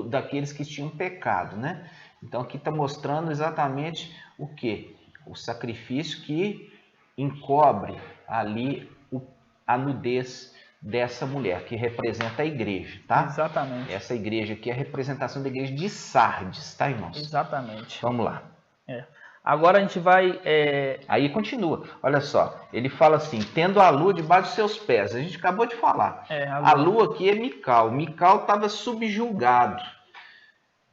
daqueles que tinham pecado, né? Então aqui está mostrando exatamente o que? O sacrifício que encobre ali a nudez dessa mulher, que representa a igreja, tá? Exatamente. Essa igreja aqui é a representação da igreja de Sardes, tá, irmãos? Exatamente. Vamos lá. Agora a gente vai... Aí continua, olha só, ele fala assim, tendo a lua debaixo dos seus pés, a gente acabou de falar. A lua aqui é Mical. Mical estava subjugado.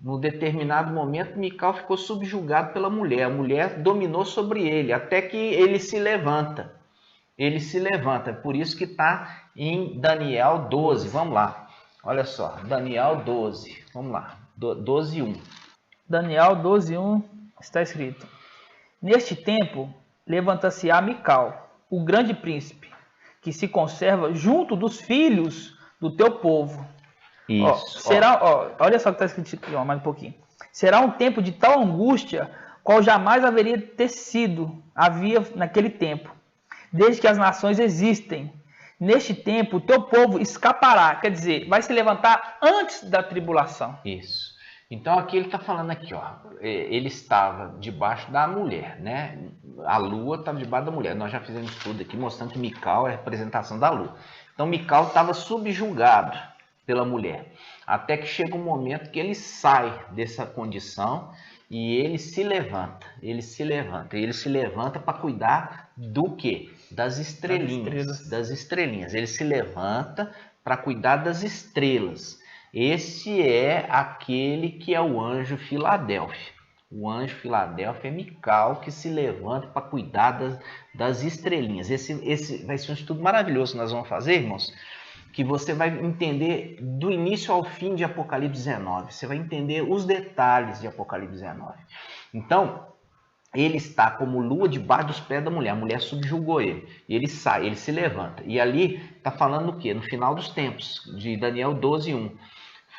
No determinado momento, Mical ficou subjugado pela mulher. A mulher dominou sobre ele, até que ele se levanta. Ele se levanta, é por isso que está em Daniel 12. Vamos lá, olha só, Daniel 12, vamos lá, 12:1. Daniel 12:1 está escrito: neste tempo levanta-se-á Mical, o grande príncipe, que se conserva junto dos filhos do teu povo. Isso. Olha só o que está escrito aqui, mais um pouquinho. Será um tempo de tal angústia, qual jamais havia naquele tempo, desde que as nações existem. Neste tempo, o teu povo escapará, quer dizer, vai se levantar antes da tribulação. Isso. Então aqui ele está falando aqui, ó, ele estava debaixo da mulher, né? A lua estava debaixo da mulher. Nós já fizemos estudo aqui mostrando que Mical é a representação da lua. Então Mical estava subjugado pela mulher, até que chega um momento que ele sai dessa condição e ele se levanta. Ele se levanta para cuidar do quê? Das estrelinhas. Das estrelinhas. Ele se levanta para cuidar das estrelas. Esse é aquele que é o anjo Filadélfia. O anjo Filadélfia é Mical, que se levanta para cuidar das estrelinhas. Esse vai ser um estudo maravilhoso que nós vamos fazer, irmãos, que você vai entender do início ao fim de Apocalipse 19. Você vai entender os detalhes de Apocalipse 19. Então, ele está como lua debaixo dos pés da mulher. A mulher subjugou ele. E ele sai, ele se levanta. E ali está falando o quê? No final dos tempos, de Daniel 12:1.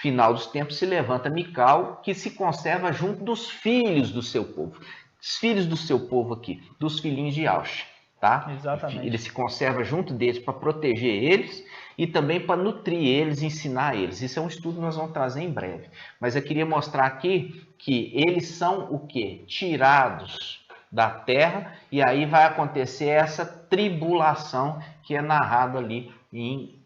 Final dos tempos se levanta Mical, que se conserva junto dos filhos do seu povo. Os filhos do seu povo aqui, dos filhinhos de Yahusha, tá? Exatamente. Ele se conserva junto deles para proteger eles e também para nutrir eles, ensinar eles. Isso é um estudo que nós vamos trazer em breve. Mas eu queria mostrar aqui que eles são o quê? Tirados da terra, e aí vai acontecer essa tribulação que é narrado ali em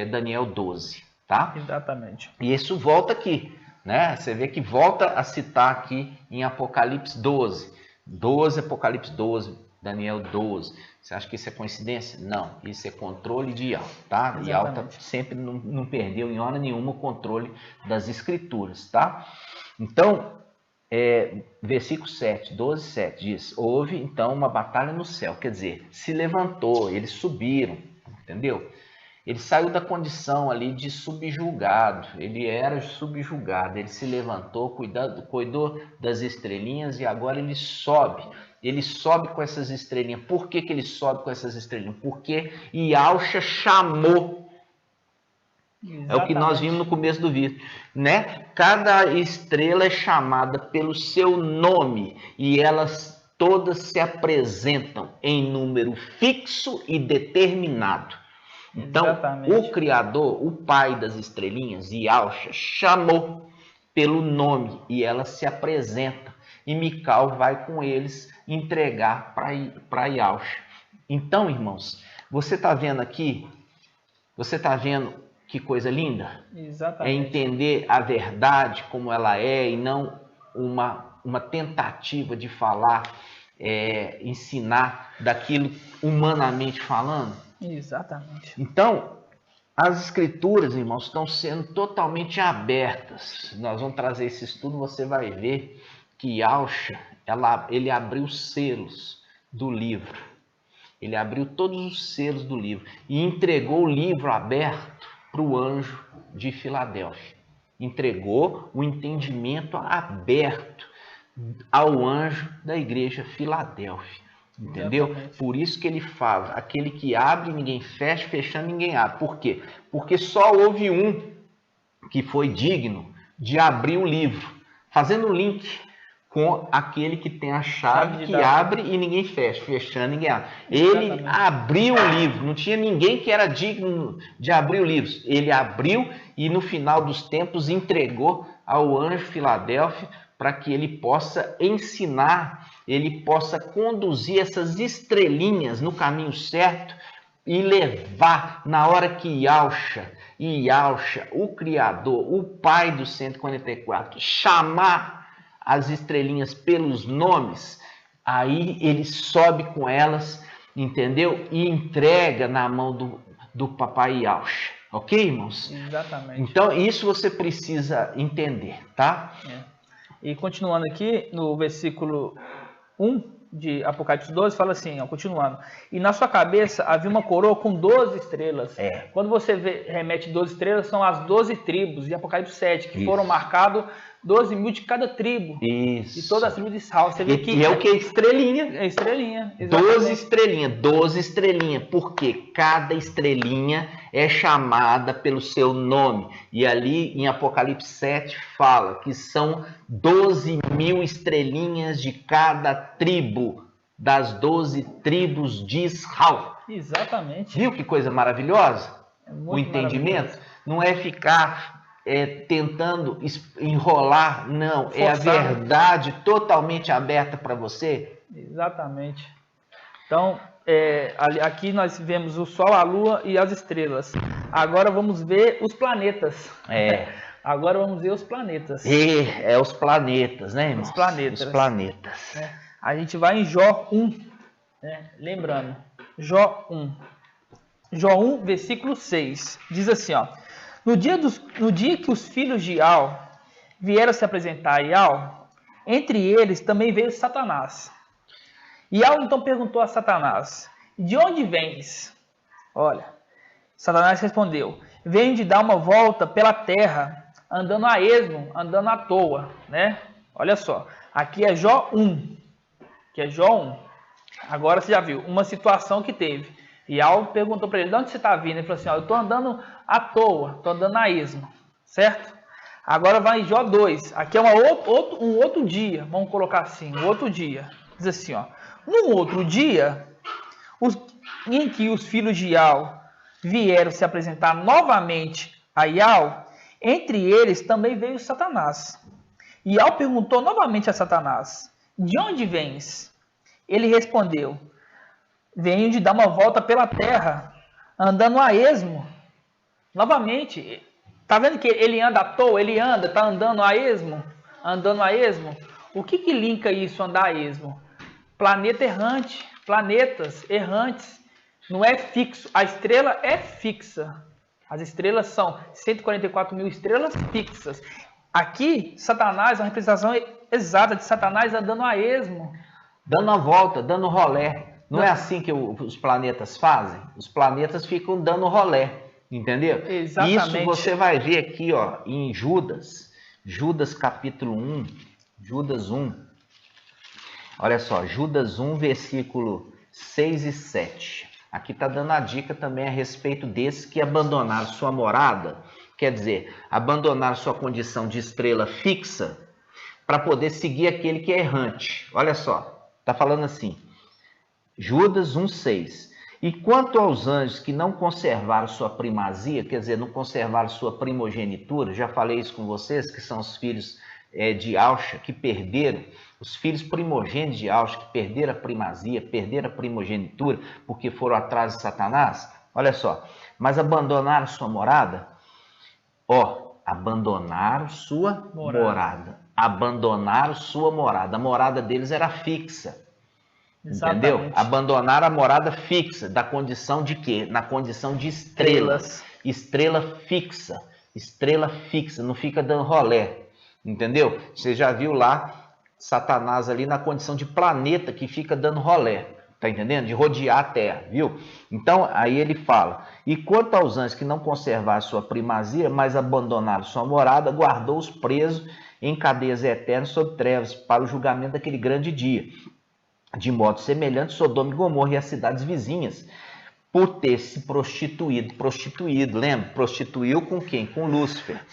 Daniel 12, tá? Exatamente. E isso volta aqui, né? Você vê que volta a citar aqui em Apocalipse 12. 12, Apocalipse 12, Daniel 12. Você acha que isso é coincidência? Não, isso é controle de Yahweh, tá? Yahweh sempre não perdeu em hora nenhuma o controle das escrituras, tá? Então, versículo 7, 12, 7 diz: houve então uma batalha no céu, quer dizer, se levantou, eles subiram, entendeu? Ele saiu da condição ali de subjugado, ele era subjugado, ele se levantou, cuidou das estrelinhas e agora ele sobe com essas estrelinhas. Por que ele sobe com essas estrelinhas? Porque Yahusha chamou. Exatamente. É o que nós vimos no começo do vídeo, né? Cada estrela é chamada pelo seu nome e elas todas se apresentam em número fixo e determinado. Então, exatamente, o Criador, o Pai das estrelinhas, Yahusha, chamou pelo nome e elas se apresentam. E Mical vai com eles entregar para Yahusha. Então, irmãos, você está vendo aqui? Você está vendo que coisa linda? Exatamente. É entender a verdade como ela é e não uma tentativa de falar, ensinar daquilo humanamente falando. Exatamente. Então, as escrituras, irmãos, estão sendo totalmente abertas. Nós vamos trazer esse estudo, você vai ver que Yahusha, ele abriu os selos do livro. Ele abriu todos os selos do livro e entregou o livro aberto para o anjo de Filadélfia. Entregou o entendimento aberto ao anjo da igreja Filadélfia. Entendeu? Exatamente. Por isso que ele fala, aquele que abre, ninguém fecha, fechando, ninguém abre. Por quê? Porque só houve um que foi digno de abrir o livro, fazendo o link com aquele que tem a chave que abre e ninguém fecha, fechando, ninguém abre. Exatamente. Ele abriu o livro, não tinha ninguém que era digno de abrir o livro. Ele abriu e no final dos tempos entregou ao anjo Filadélfia para que ele possa ensinar, ele possa conduzir essas estrelinhas no caminho certo e levar na hora que Yahusha, o Criador, o Pai dos 144, chamar as estrelinhas pelos nomes, aí ele sobe com elas, entendeu? E entrega na mão do Papai Yahusha. Ok, irmãos? Exatamente. Então, isso você precisa entender, tá? E continuando aqui, no versículo 1 de Apocalipse 12, fala assim, continuando. E na sua cabeça havia uma coroa com 12 estrelas. Quando você remete 12 estrelas, são as 12 tribos de Apocalipse 7, que foram marcados 12 mil de cada tribo. Isso. E toda a tribo de Israel. Você vê que e é o que? Estrelinha. É estrelinha. 12 estrelinhas. Porque cada estrelinha é chamada pelo seu nome. E ali em Apocalipse 7 fala que são 12 mil estrelinhas de cada tribo, das 12 tribos de Israel. Exatamente. Viu que coisa maravilhosa? O entendimento não é ficar tentando enrolar, não. Forçar. É a verdade totalmente aberta para você. Exatamente. Então, aqui nós vemos o Sol, a Lua e as estrelas. Agora vamos ver os planetas. Agora vamos ver os planetas. Os planetas, né, irmão? Os planetas. Os planetas. A gente vai em Jó 1. Lembrando, Jó 1. Jó 1, versículo 6. Diz assim, ó. No dia que os filhos de Ial vieram se apresentar a Ial, entre eles também veio Satanás. Ial então perguntou a Satanás: de onde vens? Olha, Satanás respondeu: venho de dar uma volta pela terra, andando a esmo, andando à toa, né? Olha só, aqui é Jó 1, que é Jó 1. Agora você já viu uma situação que teve. Ial perguntou para ele: de onde você está vindo? Ele falou assim: eu estou andando à toa, estou andando a esmo, certo? Agora vai em Jó 2, aqui é um outro dia, vamos colocar assim, um outro dia. Diz assim, ó: num outro dia, em que os filhos de Ial vieram se apresentar novamente a Ial, entre eles também veio Satanás. Ial perguntou novamente a Satanás: de onde vens? Ele respondeu: venho de dar uma volta pela terra, andando a esmo. Novamente, tá vendo que ele anda à toa? Ele tá andando a esmo? Andando a esmo? O que linka isso, andar a esmo? Planeta errante, planetas errantes. Não é fixo. A estrela é fixa. As estrelas são 144 mil estrelas fixas. Aqui, Satanás, a representação exata de Satanás andando a esmo. Dando a volta, dando rolé. Não é assim que os planetas fazem? Os planetas ficam dando rolé, entendeu? Exatamente. Isso você vai ver aqui, ó, em Judas. Judas capítulo 1. Judas 1. Olha só, Judas 1, versículo 6 e 7. Aqui está dando a dica também a respeito desses que abandonaram sua morada, quer dizer, abandonaram sua condição de estrela fixa para poder seguir aquele que é errante. Olha só, está falando assim, Judas 1,6. E quanto aos anjos que não conservaram sua primazia, quer dizer, não conservaram sua primogenitura, já falei isso com vocês, que são os filhos de Ausha, que perderam, os filhos primogênitos de Ausha, que perderam a primazia, perderam a primogenitura, porque foram atrás de Satanás. Olha só, mas abandonaram sua morada? Abandonaram sua morada. Abandonaram sua morada. A morada deles era fixa. Exatamente. Entendeu? Abandonaram a morada fixa, da condição de quê? Na condição de estrelas. Estrela fixa. Estrela fixa, não fica dando rolé. Entendeu? Você já viu lá Satanás ali na condição de planeta que fica dando rolé. Tá entendendo? De rodear a Terra, viu? Então, aí ele fala, e quanto aos anjos que não conservaram sua primazia, mas abandonaram sua morada, guardou-os presos em cadeias eternas sob trevas, para o julgamento daquele grande dia. De modo semelhante, Sodoma e Gomorra e as cidades vizinhas, por ter se prostituído, lembra? Prostituiu com quem? Com Lúcifer.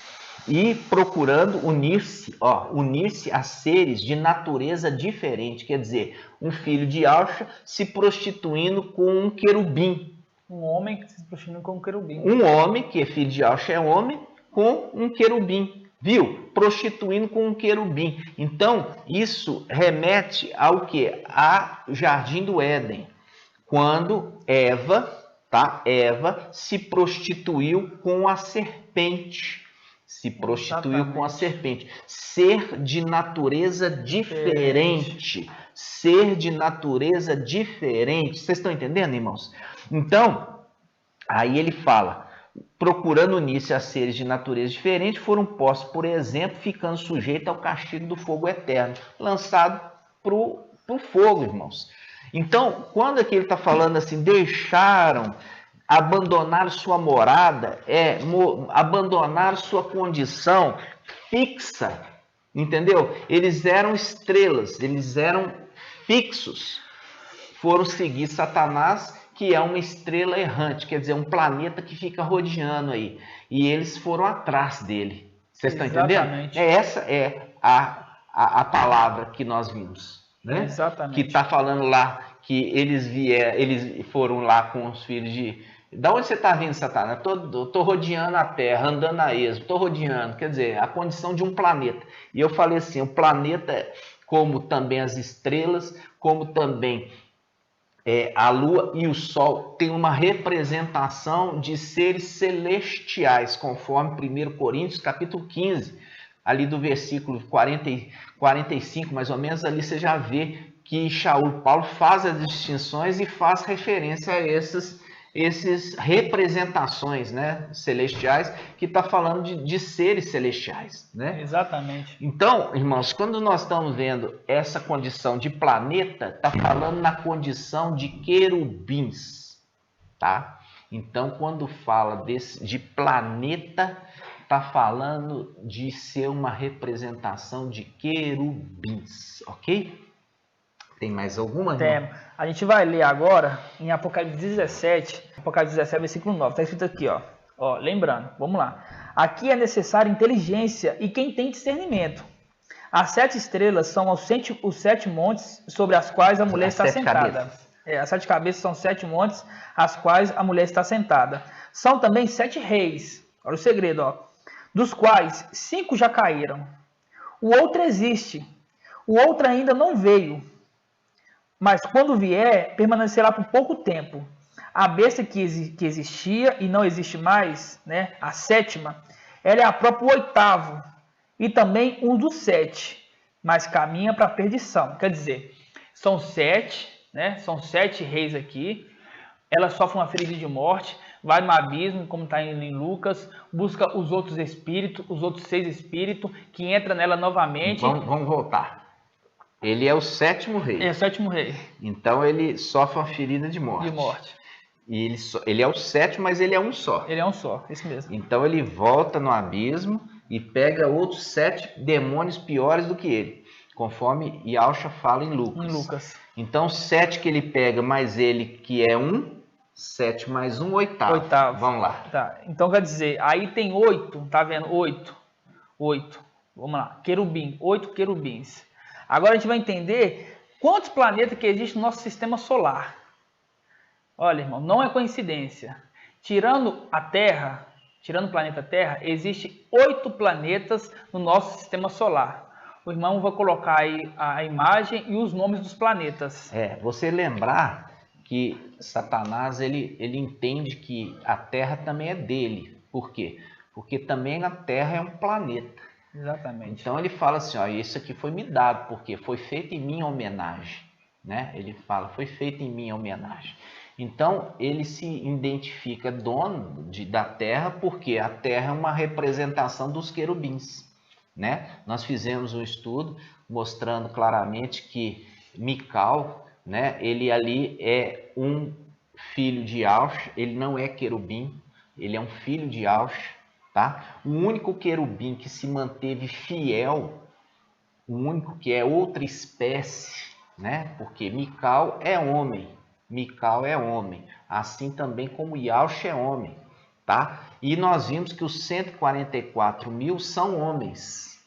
E procurando unir-se a seres de natureza diferente, quer dizer, um filho de Ausha se prostituindo com um querubim. Um homem que se prostituindo com um querubim. Um homem, que é filho de Ausha, é homem, com um querubim. Viu? Prostituindo com um querubim. Então, isso remete ao quê? A Jardim do Éden. Quando Eva se prostituiu com a serpente. Se prostituiu com a serpente. Ser de natureza diferente. Ser de natureza diferente. Vocês estão entendendo, irmãos? Então, aí ele fala, procurando unir-se a seres de natureza diferente, foram postos, por exemplo, ficando sujeitos ao castigo do fogo eterno, lançado para o fogo, irmãos. Então, quando aqui ele está falando assim, abandonar sua morada, abandonar sua condição fixa, entendeu? Eles eram estrelas, eles eram fixos, foram seguir Satanás, que é uma estrela errante, quer dizer, um planeta que fica rodeando aí, e eles foram atrás dele. Vocês estão entendendo? Essa é a palavra que nós vimos, né? Exatamente. Que está falando lá que eles foram lá com os filhos de... Da onde você está vindo, Satanás? Estou rodeando a Terra, andando a esmo, estou rodeando, quer dizer, a condição de um planeta. E eu falei assim, o planeta, como também as estrelas, como também a Lua e o Sol, tem uma representação de seres celestiais, conforme 1 Coríntios, capítulo 15, ali do versículo 45, mais ou menos, ali você já vê que Paulo faz as distinções e faz referência a essas representações, né, celestiais, que está falando de seres celestiais, né? Exatamente. Então, irmãos, quando nós estamos vendo essa condição de planeta, está falando na condição de querubins, tá? Então, quando fala de planeta, está falando de ser uma representação de querubins, ok? Tem mais alguma? Tem. A gente vai ler agora em Apocalipse 17, versículo 9. Está escrito aqui, ó. Lembrando, vamos lá. Aqui é necessária inteligência e quem tem discernimento. As 7 estrelas são os 7 montes sobre as quais a mulher está sentada. As 7 cabeças são 7 montes, as quais a mulher está sentada. São também 7 reis. Olha o segredo, ó. Dos quais 5 já caíram. O outro existe. O outro ainda não veio. Mas quando vier, permanecerá por pouco tempo. A besta que existia e não existe mais, né? A sétima, ela é a própria oitavo e também um dos 7, mas caminha para a perdição. Quer dizer, são 7, né? São 7 reis aqui. Ela sofre uma ferida de morte, vai no abismo, como está em Lucas, busca os outros espíritos, os outros 6 espíritos, que entra nela novamente. Vamos voltar. Ele é o 7º rei. É o 7º rei. Então ele sofre uma ferida de morte. De morte. E ele é o 7º, mas ele é um só. Ele é um só, isso mesmo. Então ele volta no abismo e pega outros 7 demônios piores do que ele, conforme Yahushua fala em Lucas. Então 7 que ele pega, mais ele que é 7 mais 1, oitavo. Vamos lá. Tá. Então quer dizer, aí tem 8, tá vendo? 8. Vamos lá. Querubim, 8 querubins. Agora a gente vai entender quantos planetas que existem no nosso sistema solar. Olha, irmão, não é coincidência. Tirando a Terra, tirando o planeta Terra, existem 8 planetas no nosso sistema solar. O irmão vai colocar aí a imagem e os nomes dos planetas. Você lembrar que Satanás ele entende que a Terra também é dele. Por quê? Porque também a Terra é um planeta. Exatamente. Então ele fala assim, ó, isso aqui foi me dado, porque foi feito em minha homenagem. Né? Ele fala, foi feito em minha homenagem. Então ele se identifica dono da Terra, porque a Terra é uma representação dos querubins. Né? Nós fizemos um estudo mostrando claramente que Mical, né, ele ali é um filho de Yahushua, ele não é querubim, ele é um filho de Yahushua, tá? O único querubim que se manteve fiel, o único que é outra espécie, né? Porque Mical é homem, assim também como Yahushua é homem, tá? E nós vimos que os 144 mil são homens,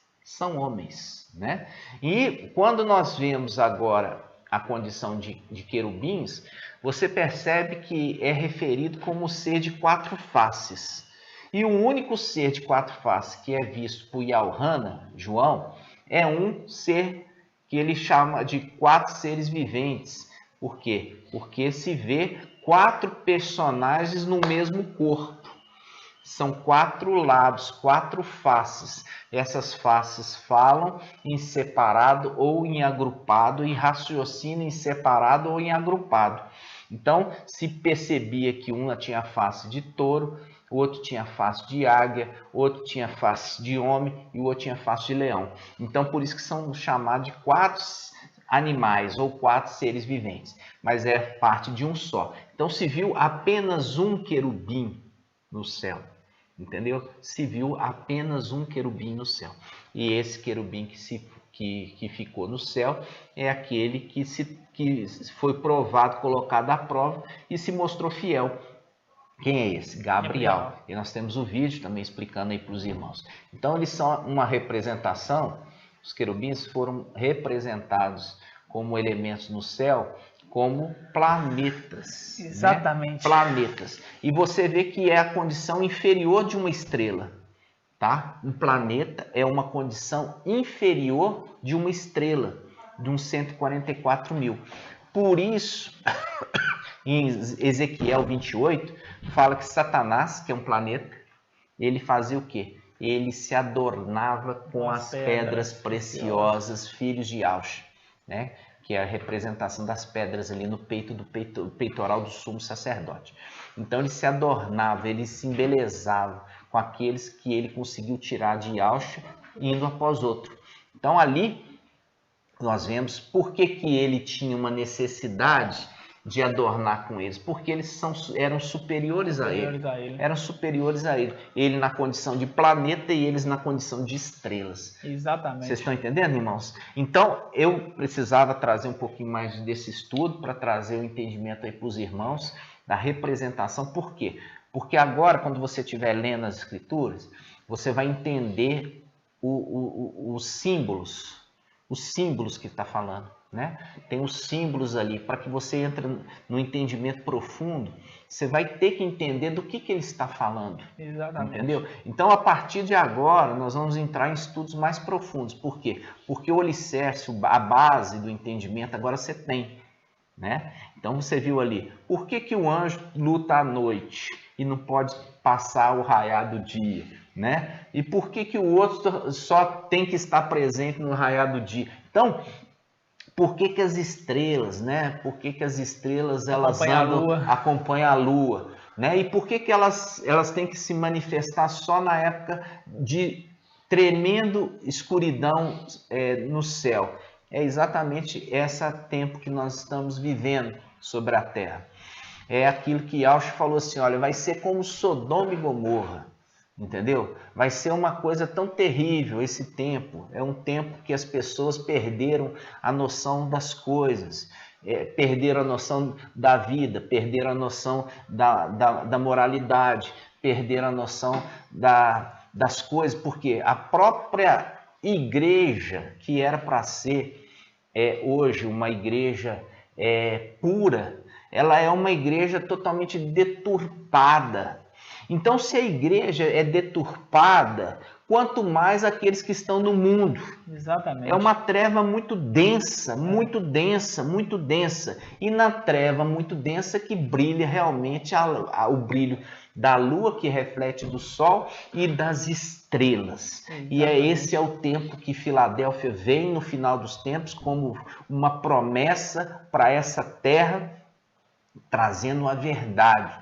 né? E quando nós vemos agora a condição de querubins, você percebe que é referido como ser de 4 faces. E o único ser de 4 faces que é visto por Yahushua, João, é um ser que ele chama de 4 seres viventes. Por quê? Porque se vê 4 personagens no mesmo corpo. São 4 lados, 4 faces. Essas faces falam em separado ou em agrupado e raciocinam em separado ou em agrupado. Então, se percebia que uma tinha face de touro, o outro tinha face de águia, o outro tinha face de homem e o outro tinha face de leão. Então, por isso que são chamados de 4 animais ou 4 seres viventes, mas é parte de um só. Então, se viu apenas um querubim no céu, entendeu? Se viu apenas um querubim no céu. E esse querubim que ficou no céu é aquele que foi provado, colocado à prova e se mostrou fiel. Quem é esse? Gabriel. E nós temos o vídeo também explicando aí para os irmãos. Então eles são uma representação, os querubins foram representados como elementos no céu, como planetas. Exatamente. Né? Planetas. E você vê que é a condição inferior de uma estrela. Tá? Um planeta é uma condição inferior de uma estrela, de uns 144 mil. Por isso, em Ezequiel 28, fala que Satanás, que é um planeta, ele fazia o quê? Ele se adornava com as pedras preciosas, filhos de Yahushua, né? Que é a representação das pedras ali no peito do peitoral do sumo sacerdote. Então ele se adornava, ele se embelezava com aqueles que ele conseguiu tirar de Yahushua, indo após outro. Então ali nós vemos por que ele tinha uma necessidade de adornar com eles, porque eles eram superiores a ele. Eram superiores a ele. Ele na condição de planeta e eles na condição de estrelas. Exatamente. Vocês estão entendendo, irmãos? Então, eu precisava trazer um pouquinho mais desse estudo para trazer o entendimento aí para os irmãos da representação. Por quê? Porque agora, quando você estiver lendo as Escrituras, você vai entender os símbolos que está falando. Né? Tem os símbolos ali, para que você entre no entendimento profundo, você vai ter que entender do que ele está falando. Exatamente. Entendeu? Então, a partir de agora, nós vamos entrar em estudos mais profundos. Por quê? Porque o alicerce, a base do entendimento, agora você tem. né? Então você viu ali, por que o anjo luta à noite e não pode passar o raiar do dia, né? E por que o outro só tem que estar presente no raiar do dia? Então, por que as estrelas, né? Por que as estrelas elas acompanham a lua, né? E por que elas têm que se manifestar só na época de tremendo escuridão no céu? É exatamente esse tempo que nós estamos vivendo sobre a Terra. É aquilo que Yauch falou assim, olha, vai ser como Sodoma e Gomorra, entendeu? Vai ser uma coisa tão terrível esse tempo. É um tempo que as pessoas perderam a noção das coisas, perderam a noção da vida, perderam a noção da moralidade, perderam a noção das coisas, porque a própria igreja, que era para ser hoje uma igreja pura, ela é uma igreja totalmente deturpada. Então, se a igreja é deturpada, quanto mais aqueles que estão no mundo. Exatamente. É uma treva muito densa, muito densa, muito densa. E na treva muito densa que brilha realmente o brilho da lua, que reflete do sol, e das estrelas. Exatamente. E esse é o tempo que Filadélfia vem no final dos tempos como uma promessa para essa terra, trazendo a verdade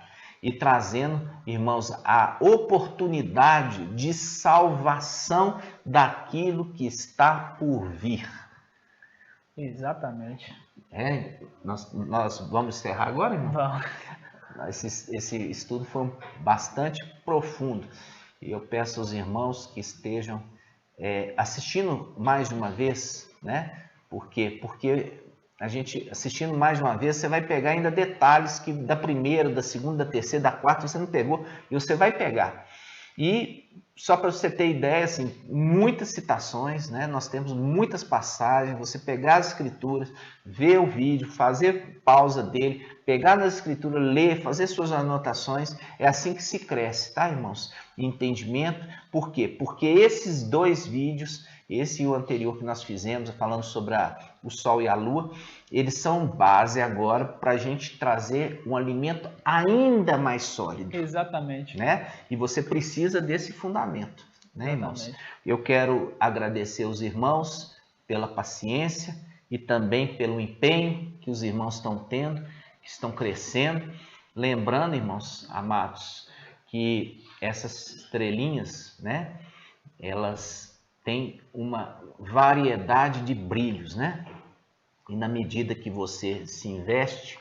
e trazendo, irmãos, a oportunidade de salvação daquilo que está por vir. Exatamente. Nós vamos encerrar agora, irmão? Vamos. Esse estudo foi bastante profundo e eu peço aos irmãos que estejam assistindo mais de uma vez, né? Por quê? Porque a gente assistindo mais de uma vez, você vai pegar ainda detalhes que da primeira, da segunda, da terceira, da quarta você não pegou e você vai pegar. E só para você ter ideia, assim, muitas citações, né? Nós temos muitas passagens, você pegar as escrituras, ver o vídeo, fazer pausa dele, pegar nas escrituras, ler, fazer suas anotações, é assim que se cresce, tá, irmãos? Entendimento. Por quê? Porque esses dois vídeos, esse e o anterior que nós fizemos, falando sobre o Sol e a Lua, eles são base agora para a gente trazer um alimento ainda mais sólido. Exatamente. Né? E você precisa desse fundamento, né, irmãos? Eu quero agradecer os irmãos pela paciência e também pelo empenho que os irmãos estão tendo, que estão crescendo. Lembrando, irmãos amados, que essas estrelinhas, né, elas têm uma variedade de brilhos, né? E na medida que você se investe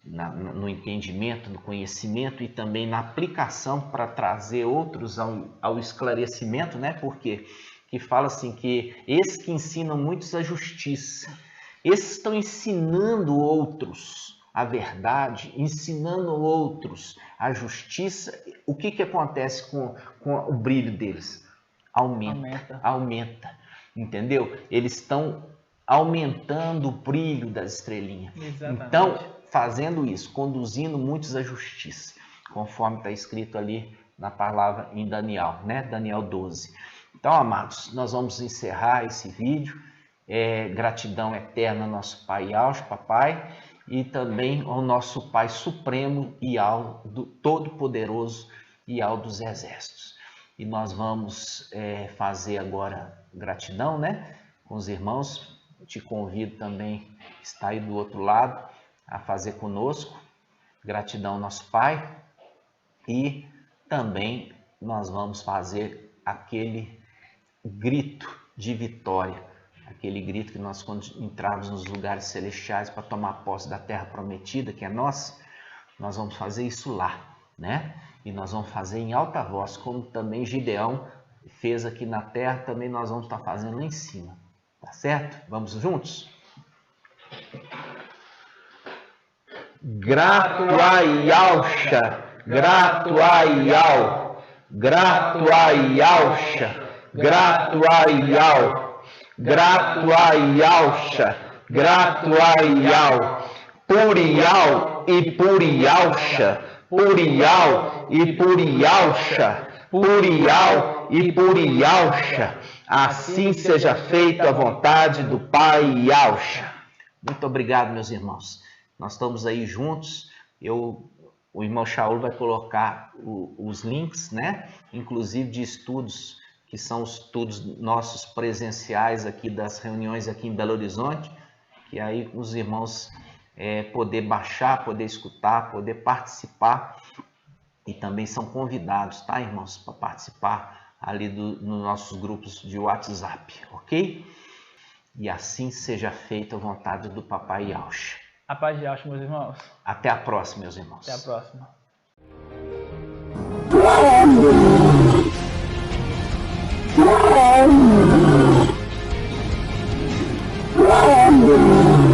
no entendimento, no conhecimento e também na aplicação para trazer outros ao esclarecimento, né? Porque que fala assim que esses que ensinam muitos a justiça, esses estão ensinando outros a verdade, ensinando outros a justiça. O que acontece com o brilho deles? Aumenta, entendeu? Eles estão aumentando o brilho das estrelinhas. Exatamente. Então, fazendo isso, conduzindo muitos à justiça, conforme está escrito ali na palavra em Daniel, né? Daniel 12. Então, amados, nós vamos encerrar esse vídeo. Gratidão eterna ao nosso Pai Yauch, papai, e também ao nosso Pai Supremo e ao do Todo-Poderoso e ao dos Exércitos. E nós vamos fazer agora gratidão, né? Com os irmãos. Te convido também, está aí do outro lado, a fazer conosco. Gratidão ao nosso Pai. E também nós vamos fazer aquele grito de vitória. Aquele grito que nós, quando entrarmos nos lugares celestiais para tomar posse da terra prometida, que é nossa, nós vamos fazer isso lá, né? E nós vamos fazer em alta voz, como também Gideão fez aqui na terra, também nós vamos estar fazendo lá em cima. Tá certo? Vamos juntos? Grato a Yaucha, grato a Yau, grato a Yaucha, grato a Yau, grato a Yaucha, grato a Yau, por Yau e por Yaucha, por Yau e por Yaucha, por Yau e por Yaucha, assim seja feita a vontade do Pai Yaucha. Muito obrigado, meus irmãos. Nós estamos aí juntos. O irmão Shaul vai colocar os links, né? Inclusive de estudos, que são os estudos nossos presenciais aqui das reuniões aqui em Belo Horizonte, que aí os irmãos poder baixar, poder escutar, poder participar, e também são convidados, tá, irmãos, para participar ali nos nossos grupos de WhatsApp, ok? E assim seja feita a vontade do Papai Yahshua. A paz de Yahshua, meus irmãos. Até a próxima, meus irmãos. Até a próxima. Oh,